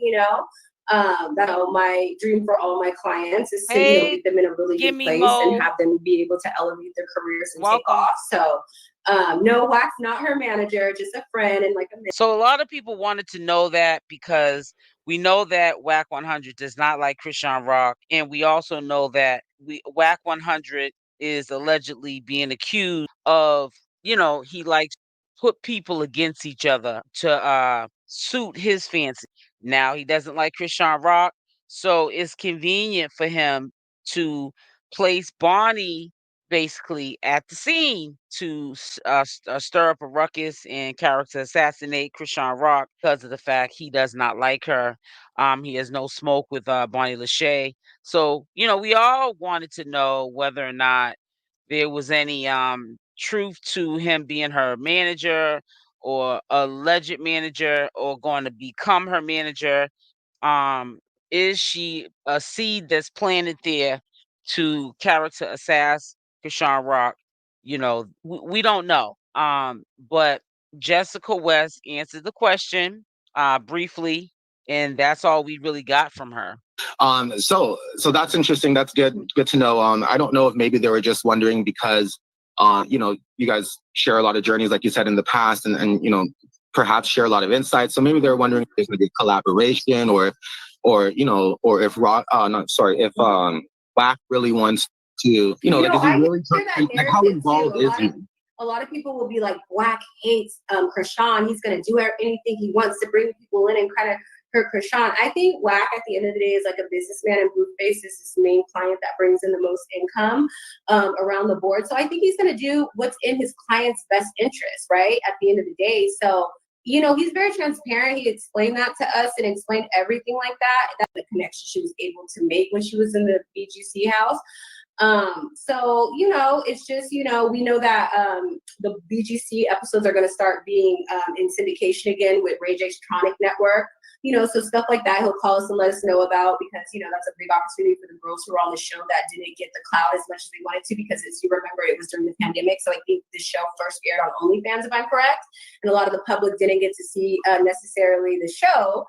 That's my dream for all my clients is to get them in a really good place and have them be able to elevate their careers and take off. So no, Wack's not her manager, just a friend and like a mentor. So a lot of people wanted to know that because we know that Wack 100 does not like Chrisean Rock, and we also know that Wack 100 is allegedly being accused of, he likes put people against each other to suit his fancy. Now he doesn't like Chrisean Rock, so it's convenient for him to place Bonnie basically at the scene to stir up a ruckus and character assassinate Chrisean Rock because of the fact he does not like her. He has no smoke with Bonnie Lachey. So, we all wanted to know whether or not there was any truth to him being her manager or alleged manager or going to become her manager. Is she a seed that's planted there to character assassinate Chrisean Rock? We don't know. But Jessica West answered the question briefly, and that's all we really got from her. So that's interesting. That's good to know. I don't know if maybe they were just wondering because you guys share a lot of journeys, like you said in the past, and perhaps share a lot of insights. So maybe they're wondering if there's going to be a collaboration, or if Rock, if Wack really wants to, like, is he really like how involved is he? A lot of people will be like, Wack hates Chrisean. He's going to do anything he wants to bring people in and kind of hurt Chrisean. I think Wack at the end of the day is like a businessman, and Blueface is his main client that brings in the most income around the board. So I think he's going to do what's in his client's best interest, right? At the end of the day. So, he's very transparent. He explained that to us and explained everything like that. That's the connection she was able to make when she was in the BGC house. So, it's just, we know that the BGC episodes are going to start being in syndication again with Ray J's Tronic Network. So stuff like that, he'll call us and let us know about, because, that's a big opportunity for the girls who were on the show that didn't get the clout as much as they wanted to, because as you remember, it was during the pandemic. So I think the show first aired on OnlyFans, if I'm correct. And a lot of the public didn't get to see necessarily the show.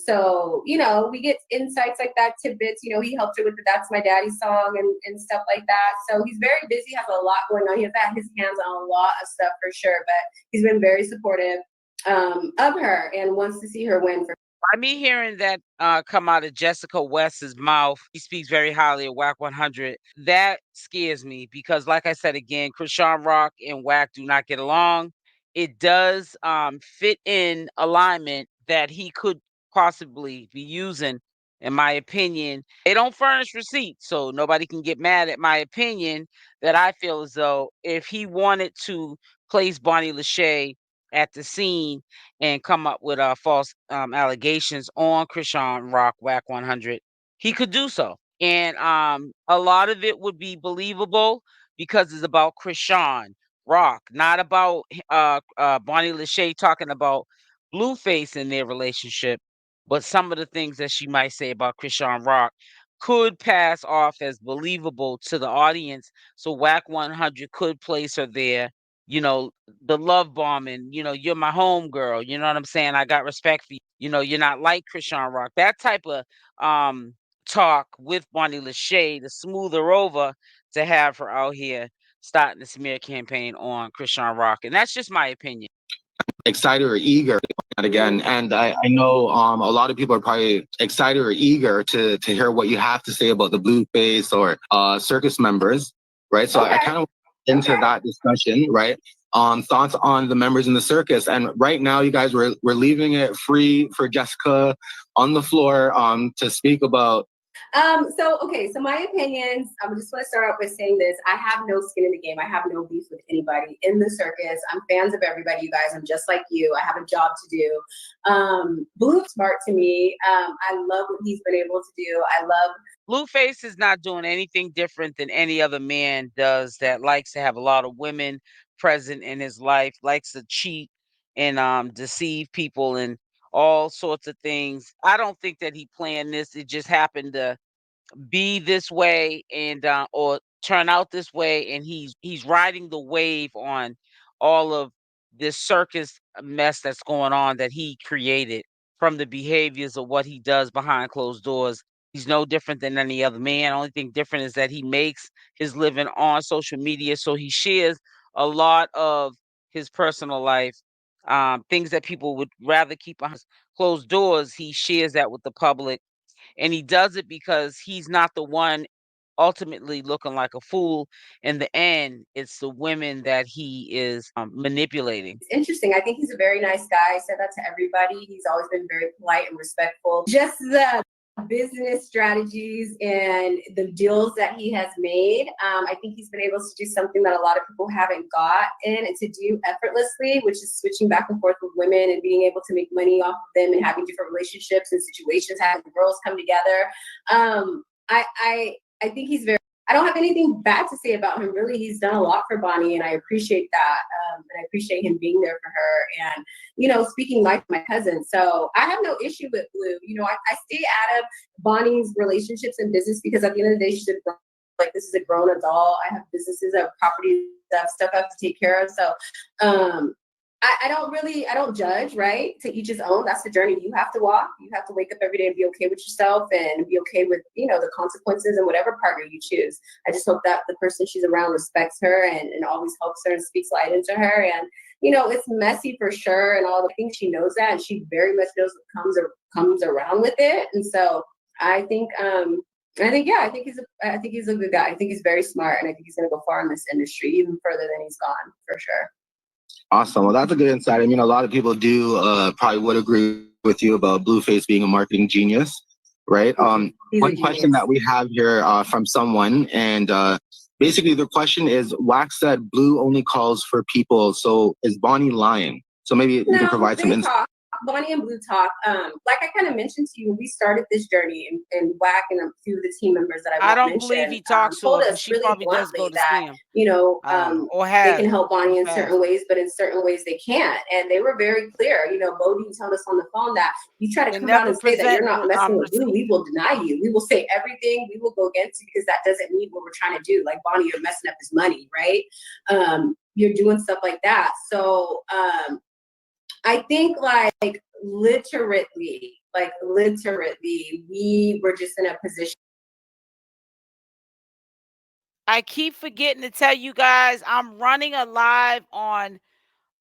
So, we get insights like that, tidbits. He helped her with the That's My Daddy song and stuff like that. So he's very busy, has a lot going on. He has had his hands on a lot of stuff for sure, but he's been very supportive of her and wants to see her win. By me hearing that come out of Jessica West's mouth, he speaks very highly of Wack 100. That scares me because, like I said again, Chrisean Rock and Wack do not get along. It does fit in alignment that he could possibly be using, in my opinion. They don't furnish receipts, so nobody can get mad at my opinion, that I feel as though if he wanted to place Bonnie Lachey at the scene and come up with false allegations on Chrisean Rock, Wack 100, he could do so. And a lot of it would be believable because it's about Chrisean Rock, not about Bonnie Lachey talking about Blueface in their relationship. But some of the things that she might say about Chrisean Rock could pass off as believable to the audience. So Wack 100 could place her there, the love bombing, you're my home girl, you know what I'm saying? I got respect for you. You're not like Chrisean Rock. That type of talk with Bonnie Lachey to smooth her over, to have her out here starting the smear campaign on Chrisean Rock. And that's just my opinion. Excited or eager again, and I know a lot of people are probably excited or eager to hear what you have to say about the Blueface or circus members, right? So I kind of into that discussion, right? Thoughts on the members in the circus, and right now you guys we're leaving it free for Jessica on the floor to speak about. So my opinions, I'm just going to start out by saying this. I have no skin in the game. I have no beef with anybody in the circus. I'm fans of everybody, you guys. I'm just like you. I have a job to do. Blue's smart to me. I love what he's been able to do. I love Blueface is not doing anything different than any other man does that likes to have a lot of women present in his life, likes to cheat and deceive people and all sorts of things. I don't think that he planned this. It just happened to be this way and or turn out this way, and he's riding the wave on all of this circus mess that's going on that he created from the behaviors of what he does behind closed doors. He's no different than any other man. Only thing different is that he makes his living on social media, so he shares a lot of his personal life, things that people would rather keep behind closed doors. He shares that with the public, and he does it because he's not the one ultimately looking like a fool. In the end, it's the women that he is manipulating. It's interesting. I think he's a very nice guy. I said that to everybody. He's always been very polite and respectful. Just the business strategies and the deals that he has made. I think he's been able to do something that a lot of people haven't gotten and to do effortlessly, which is switching back and forth with women and being able to make money off of them and having different relationships and situations, having girls come together. I think he's very, I don't have anything bad to say about him, really. He's done a lot for Bonnie, and I appreciate that. And I appreciate him being there for her and, you know, speaking life to my cousin. So I have no issue with Blue. You know, I stay out of Bonnie's relationships and business because at the end of the day, she's a, like, this is a grown adult. I have businesses, I have properties, I have stuff I have to take care of. So I don't judge, right? To each his own. That's the journey you have to walk. You have to wake up every day and be okay with yourself and be okay with, you know, the consequences and whatever partner you choose. I just hope that the person she's around respects her and always helps her and speaks light into her. And, you know, it's messy for sure and all. I think she knows that, and she very much knows what comes around with it. And so I think he's a good guy. I think he's very smart, and I think he's gonna go far in this industry, even further than he's gone, for sure. Awesome. Well, that's a good insight. I mean, a lot of people do probably would agree with you about Blueface being a marketing genius, right? One question that we have here from someone, and basically the question is, Wack said Blue only calls for people. So is Bonnie lying? So maybe you can provide some insight. Bonnie and Blue talk. Like I kind of mentioned to you, when we started this journey, and Wack and a few of the team members that I don't believe he talks to her. She really probably does go to see him. You know, or they can help Bonnie in certain ways, but in certain ways they can't. And they were very clear. You know, Bodie told us on the phone that you try to come out and say that you're not messing with Blue, we will deny you. We will say everything. We will go against you because that doesn't mean what we're trying to do. Like, Bonnie, you're messing up his money, right? You're doing stuff like that. So I think literally, we were just in a position. I keep forgetting to tell you guys, I'm running a live on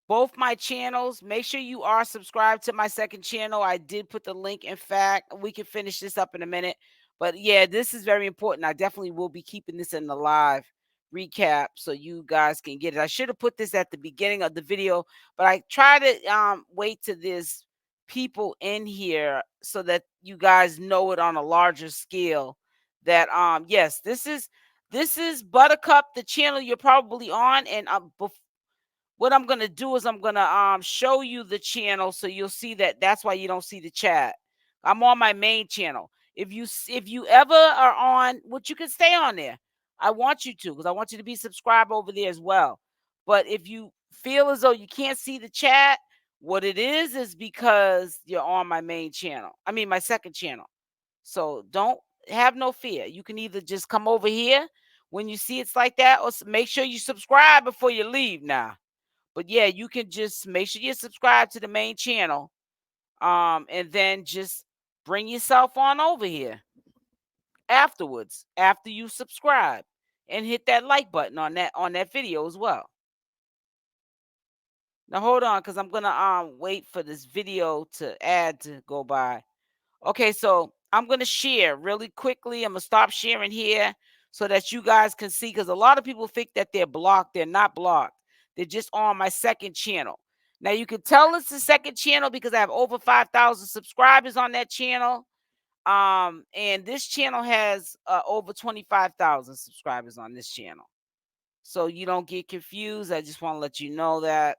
both my channels. Make sure you are subscribed to my second channel. I did put the link. In fact, we can finish this up in a minute. But yeah, this is very important. I definitely will be keeping this in the live recap so you guys can get it. I should have put this at the beginning of the video, but I try to wait till there's people in here so that you guys know it on a larger scale. That yes, this is Buttercup, the channel you're probably on, and what I'm gonna do is I'm gonna show you the channel so you'll see that. That's why you don't see the chat. I'm on my main channel. If you ever are on, which you can stay on there, I want you to, because I want you to be subscribed over there as well. But if you feel as though you can't see the chat, what it is because you're on my main channel. I mean, my second channel. So don't have no fear. You can either just come over here when you see it's like that, or make sure you subscribe before you leave now. But yeah, you can just make sure you subscribe to the main channel. And then just bring yourself on over here afterwards, after you subscribe, and hit that like button on that video as well. Now hold on, because I'm gonna wait for this video to go by. Okay, so I'm gonna share really quickly. I'm gonna stop sharing here so that you guys can see, because a lot of people think that they're blocked. They're not blocked. They're just on my second channel. Now you can tell it's the second channel because I have over 5,000 subscribers on that channel. And this channel has over 25,000 subscribers on this channel. So you don't get confused. I just want to let you know that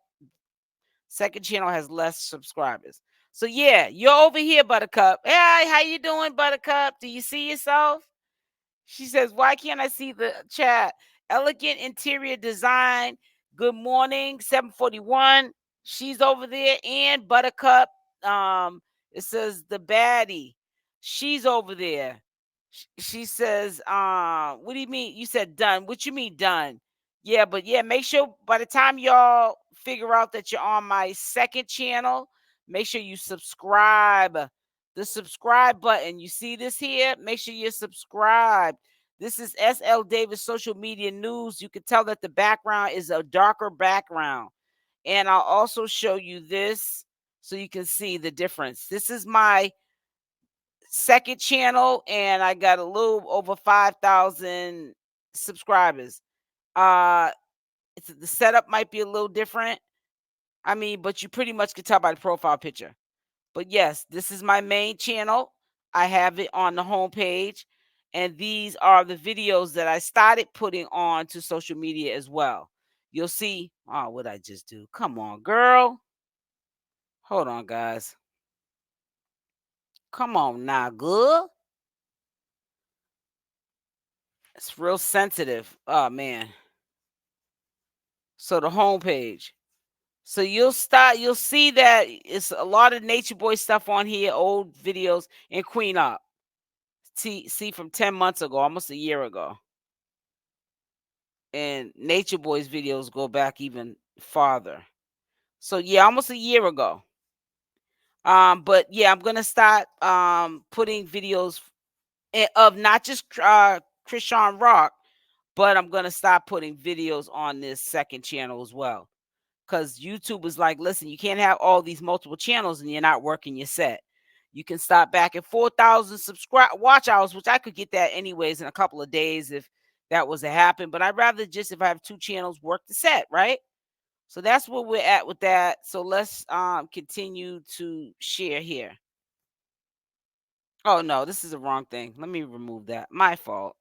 second channel has less subscribers. So yeah, you're over here, Buttercup. Hey, how you doing, Buttercup? Do you see yourself? She says, why can't I see the chat? Elegant interior design. Good morning, 741. She's over there. And Buttercup. It says the baddie. She's over there. She says, what do you mean? You said done. What you mean done? Yeah, but yeah, make sure by the time y'all figure out that you're on my second channel, make sure you subscribe. The subscribe button. You see this here? Make sure you're subscribed. This is SL Davis Social Media News. You can tell that the background is a darker background. And I'll also show you this so you can see the difference. This is my second channel, and I got a little over 5,000 subscribers. The setup might be a little different. I mean, but you pretty much can tell by the profile picture. But yes, this is my main channel. I have it on the homepage. And these are the videos that I started putting on to social media as well. You'll see. Oh, what I just do? Come on, girl. Hold on, guys. Come on now, good. It's real sensitive. Oh man. So the homepage. So you'll see that it's a lot of Nature Boy stuff on here, old videos, and Queen Up. See from 10 months ago, almost a year ago. And Nature Boy's videos go back even farther. So yeah, almost a year ago. But yeah, I'm gonna start putting videos of not just Chrisean Rock, but I'm gonna start putting videos on this second channel as well. Because YouTube is like, listen, you can't have all these multiple channels and you're not working your set. You can start back at 4,000 watch hours, which I could get that anyways in a couple of days if that was to happen. But I'd rather just, if I have 2 channels, work the set, right? So that's where we're at with that. So let's continue to share here. Oh no, this is the wrong thing. Let me remove that. My fault.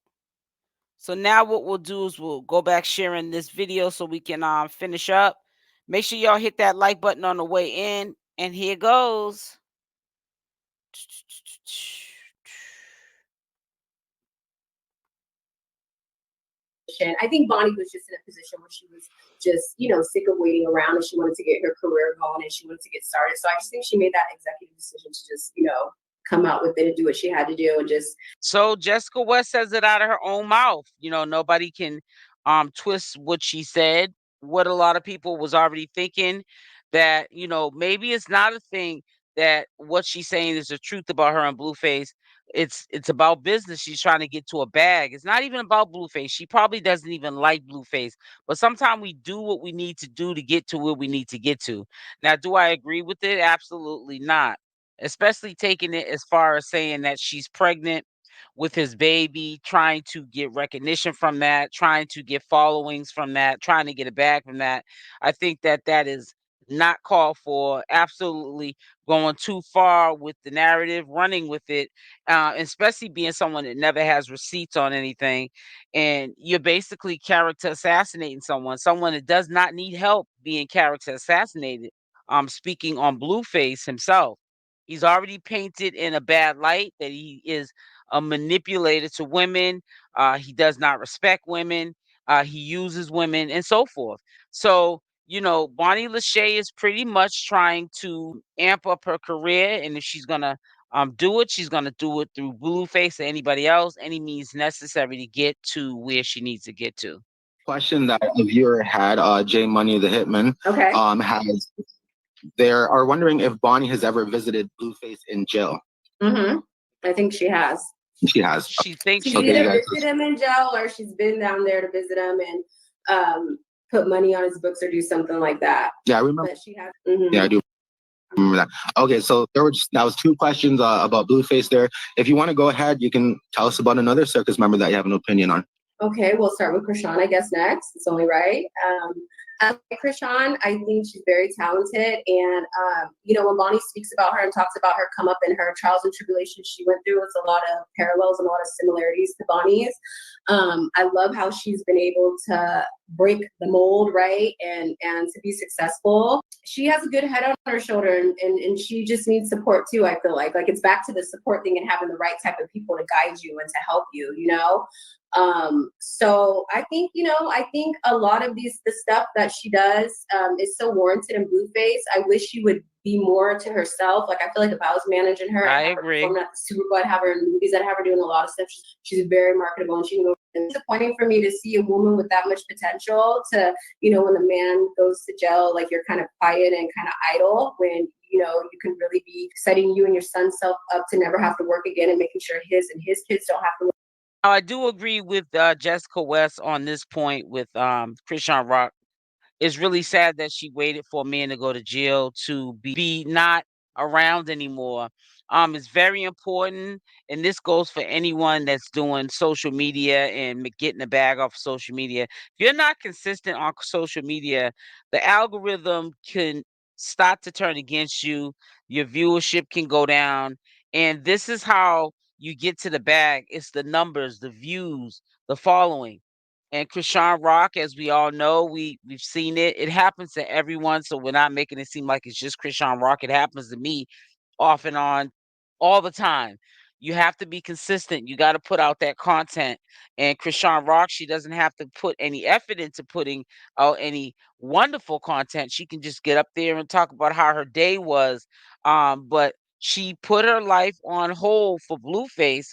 So now what we'll do is we'll go back sharing this video so we can finish up. Make sure y'all hit that like button on the way in. And here goes. I think Bonnie was just in a position where she was just, sick of waiting around and she wanted to get her career going and she wanted to get started. So I just think she made that executive decision to just, come out with it and do what she had to do and just. So Jessica West says it out of her own mouth. Nobody can twist what she said. What a lot of people was already thinking that, maybe it's not a thing that what she's saying is the truth about her and Blueface. It's about business. She's trying to get to a bag. It's not even about Blueface. She probably doesn't even like Blueface. But sometimes we do what we need to do to get to where we need to get to. Now, do I agree with it? Absolutely not. Especially taking it as far as saying that she's pregnant with his baby, trying to get recognition from that, trying to get followings from that, trying to get a bag from that. I think that is not called for. Absolutely going too far with the narrative, running with it, especially being someone that never has receipts on anything. And you're basically character assassinating someone that does not need help being character assassinated. Speaking on Blueface himself, he's already painted in a bad light that he is a manipulator to women. He does not respect women. He uses women and so forth. So, Bonnie Lachey is pretty much trying to amp up her career. And if she's going to do it, she's going to do it through Blueface or anybody else, any means necessary to get to where she needs to get to. Question that a viewer had, J Money the Hitman, Okay. They are wondering if Bonnie has ever visited Blueface in jail. Mm-hmm. I think she has. She has. She thinks she's either visited him in jail or she's been down there to visit him and put money on his books or do something like that. Yeah, I remember. But she has. Mm-hmm. Yeah, I do remember that. Okay, so that was 2 questions about Blueface there. If you want to go ahead, you can tell us about another circus member that you have an opinion on. Okay, we'll start with Chrisean, I guess, next. It's only right. I like Chrisean. I think she's very talented. And, when Bonnie speaks about her and talks about her come up in her trials and tribulations she went through, it's a lot of parallels and a lot of similarities to Bonnie's. I love how she's been able to break the mold, right? And to be successful. She has a good head on her shoulder and she just needs support too, I feel like. Like it's back to the support thing and having the right type of people to guide you and to help you, So I think, I think a lot of the stuff that she does is so warranted in Blueface. I wish she would be more to herself. Like I feel like if I was managing her, I agree. Performing at the Super Bowl, I'd have her in movies, I'd have her doing a lot of stuff. She's very marketable and she can go. It's disappointing for me to see a woman with that much potential to, when the man goes to jail, like you're kind of quiet and kind of idle when, you can really be setting you and your son's self up to never have to work again and making sure his and his kids don't have to work. I do agree with Jessica West on this point with Chrisean Rock. It's really sad that she waited for a man to go to jail to be not around anymore. It's very important, and this goes for anyone that's doing social media and getting a bag off social media. If you're not consistent on social media, the algorithm can start to turn against you. Your viewership can go down, And this is how you get to the bag. It's the numbers, the views, the following. And Chrisean Rock, as we all know, we've seen it. It happens to everyone, so we're not making it seem like it's just Chrisean Rock. It happens to me off and on all the time. You have to be consistent. You got to put out that content. And Chrisean Rock, she doesn't have to put any effort into putting out any wonderful content. She can just get up there and talk about how her day was. But she put her life on hold for Blueface,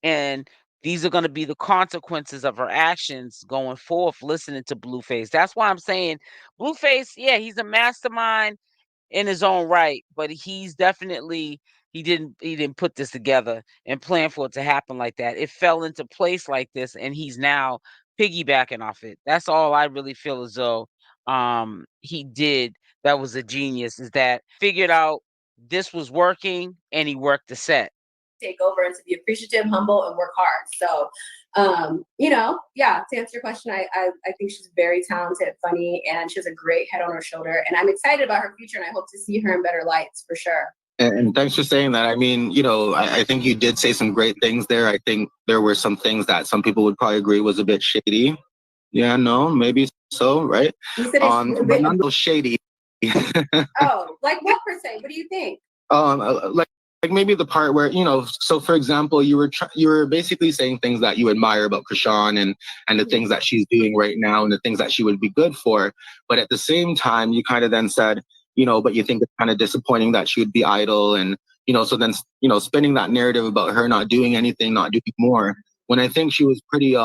and these are going to be the consequences of her actions going forth listening to Blueface. That's why I'm saying Blueface, yeah, he's a mastermind in his own right, but he's definitely he didn't put this together and plan for it to happen like that. It fell into place like this, and he's now piggybacking off it. That's all I really feel as though he did. That was a genius, is that figured out this was working and he worked the set. Take over and to be appreciative, humble, and work hard. So, to answer your question, I think she's very talented, funny, and she has a great head on her shoulder. And I'm excited about her future, and I hope to see her in better lights for sure. And thanks for saying that. I mean, I think you did say some great things there. I think there were some things that some people would probably agree was a bit shady. Yeah, no, maybe so, right? You said it's a but not so shady. Oh, like what per se? What do you think? Like maybe the part where so for example, you were basically saying things that you admire about Chrisean and the things that she's doing right now and the things that she would be good for, but at the same time you kind of then said, but you think it's kind of disappointing that she would be idle, and so then spinning that narrative about her not doing anything, not doing more, when I think she was pretty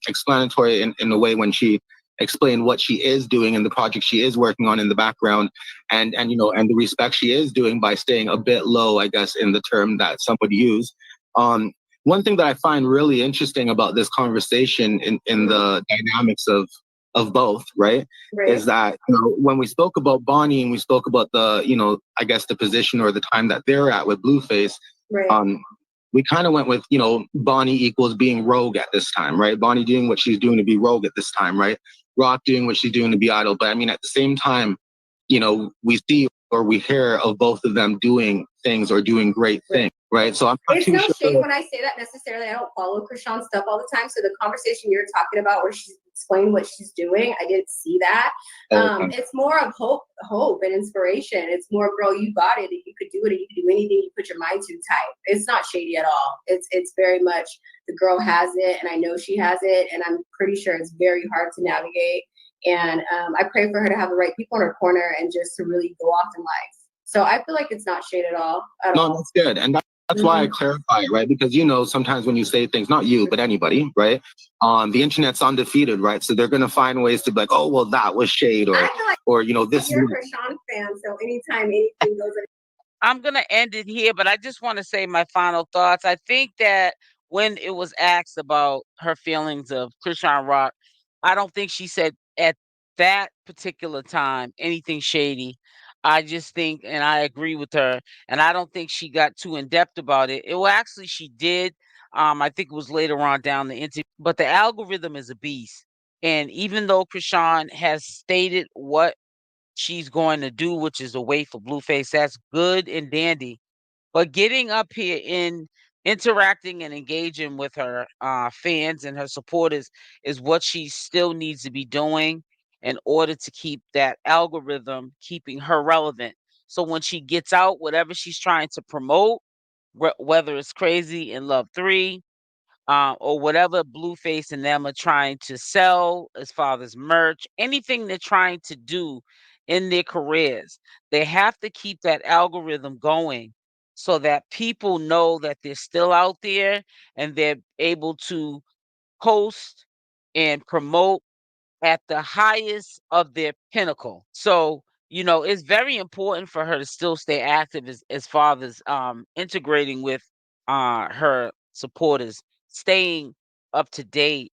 explanatory in the way when she explain what she is doing and the project she is working on in the background, and the respect she is doing by staying a bit low, I guess, in the term that some would use. One thing that I find really interesting about this conversation in the dynamics of both, right, is that when we spoke about Bonnie and we spoke about the I guess the position or the time that they're at with Blueface, right. We kind of went with, Bonnie equals being rogue at this time, right? Bonnie doing what she's doing to be rogue at this time, right? Rock doing what she's doing to be idle. But I mean, at the same time, we see or we hear of both of them doing things or doing great things, right? So I'm not It's too no sure. shade when I say that necessarily. I don't follow Chrisean's stuff all the time. So the conversation you're talking about where she's explaining what she's doing, I didn't see that. It's more of hope and inspiration. It's more, girl, you got it. You could do it. You could do anything you put your mind to type. It's not shady at all. It's very much the girl has it, and I know she has it, and I'm pretty sure it's very hard to navigate. And I pray for her to have the right people in her corner and just to really go off in life. So I feel like it's not shade at all. No, that's good. And that's why I clarify it, right? Because, sometimes when you say things, not you, but anybody, right? The internet's undefeated, right? So they're going to find ways to be like, oh, well, that was shade, or, this. You're a Chrisean fan, so anytime anything goes. I'm going to end it here, but I just want to say my final thoughts. I think that when it was asked about her feelings of Chrisean Rock, I don't think she said at that particular time anything shady. I just think, and I agree with her, and I don't think she got too in depth about it. Well, actually, she did. I think it was later on down the interview, but the algorithm is a beast. And even though Chrisean has stated what she's going to do, which is a wait for Blueface, that's good and dandy. But getting up here in interacting and engaging with her fans and her supporters is what she still needs to be doing in order to keep that algorithm keeping her relevant. So when she gets out, whatever she's trying to promote, whether it's Crazy in Love 3, or whatever Blueface and them are trying to sell as far as merch, anything they're trying to do in their careers, they have to keep that algorithm going so that people know that they're still out there and they're able to post and promote at the highest of their pinnacle. So, it's very important for her to still stay active as far as integrating with her supporters, staying up to date,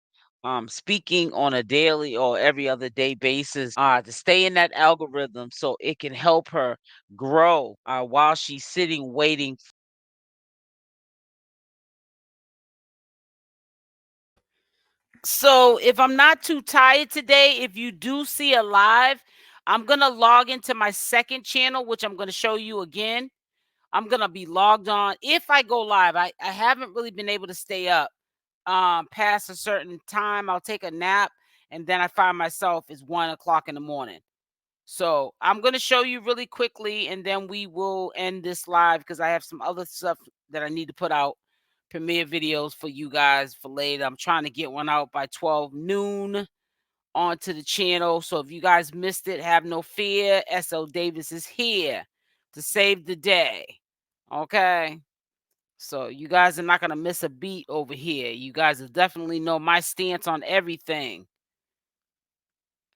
speaking on a daily or every other day basis, to stay in that algorithm so it can help her grow while she's sitting waiting. So if I'm not too tired today, if you do see a live, I'm going to log into my second channel, which I'm going to show you again. I'm gonna be logged on. If I go live, I haven't really been able to stay up past a certain time. I'll take a nap, and then I find myself it's 1 o'clock in the morning. So I'm gonna show you really quickly, and then we will end this live because I have some other stuff that I need to put out, premiere videos for you guys for later. I'm trying to get one out by 12 noon onto the channel. So if you guys missed it, have no fear. SL Davis is here to save the day. Okay. So you guys are not going to miss a beat over here. You guys will definitely know my stance on everything.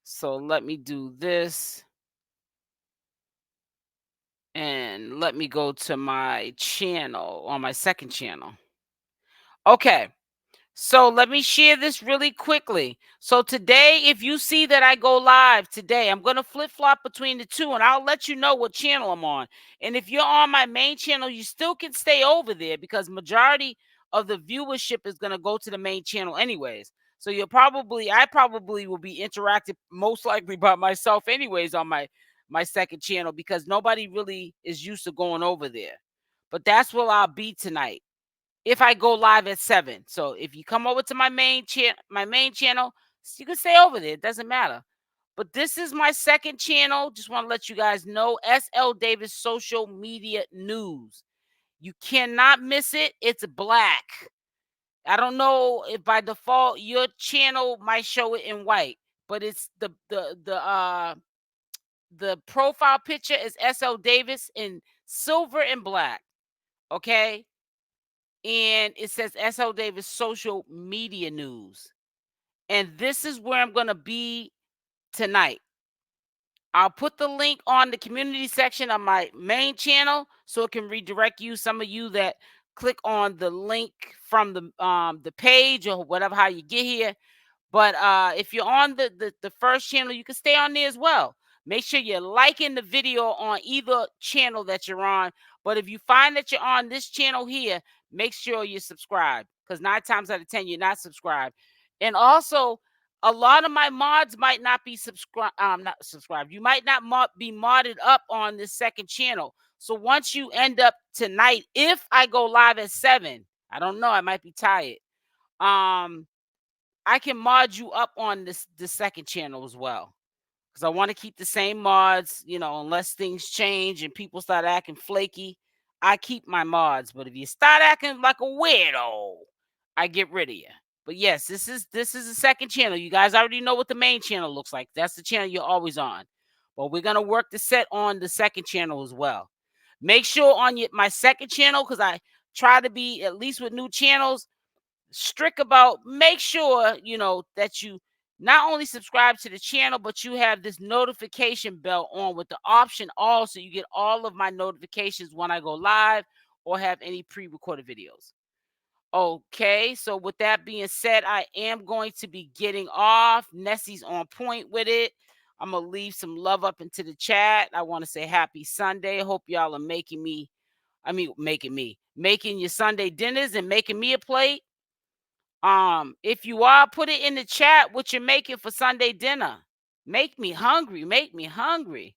So let me do this. And let me go to my channel, on my second channel. Okay. So let me share this really quickly. So today, if you see that I go live today, I'm going to flip-flop between the two, and I'll let you know what channel I'm on. And if you're on my main channel, you still can stay over there because majority of the viewership is going to go to the main channel anyways. So I probably will be interactive most likely by myself anyways on my second channel because nobody really is used to going over there. But that's where I'll be tonight if I go live at 7. So if you come over to my main channel, you can stay over there. It doesn't matter. But this is my second channel. Just want to let you guys know, SL Davis Social Media News. You cannot miss it. It's black. I don't know if by default your channel might show it in white, but it's the profile picture is SL Davis in silver and black. Okay? And it says SL Davis Social Media News. And this is where I'm going to be tonight. I'll put the link on the community section of my main channel so it can redirect you. Some of you that click on the link from the page or whatever, how you get here. But if you're on the first channel, you can stay on there as well. Make sure you're liking the video on either channel that you're on. But if you find that you're on this channel here, make sure you're subscribed because 9 times out of 10, you're not subscribed. And also, a lot of my mods might not be not subscribed. You might not be modded up on this second channel. So once you end up tonight, if I go live at 7, I don't know, I might be tired. I can mod you up on the second channel as well. Because I want to keep the same mods, unless things change and people start acting flaky. I keep my mods. But if you start acting like a weirdo, I get rid of you. But yes, this is the second channel. You guys already know what the main channel looks like. That's the channel you're always on. But we're going to work the set on the second channel as well. Make sure on my second channel, because I try to be, at least with new channels, strict about make sure that you not only subscribe to the channel, but you have this notification bell on with the option all, so you get all of my notifications when I go live or have any pre-recorded videos. Okay, so with that being said, I am going to be getting off. Nessie's on point with it. I'm gonna leave some love up into the chat. I want to say happy Sunday. Hope y'all are making your Sunday dinners and making me a plate. If you are, put it in the chat what you're making for Sunday dinner. Make me hungry.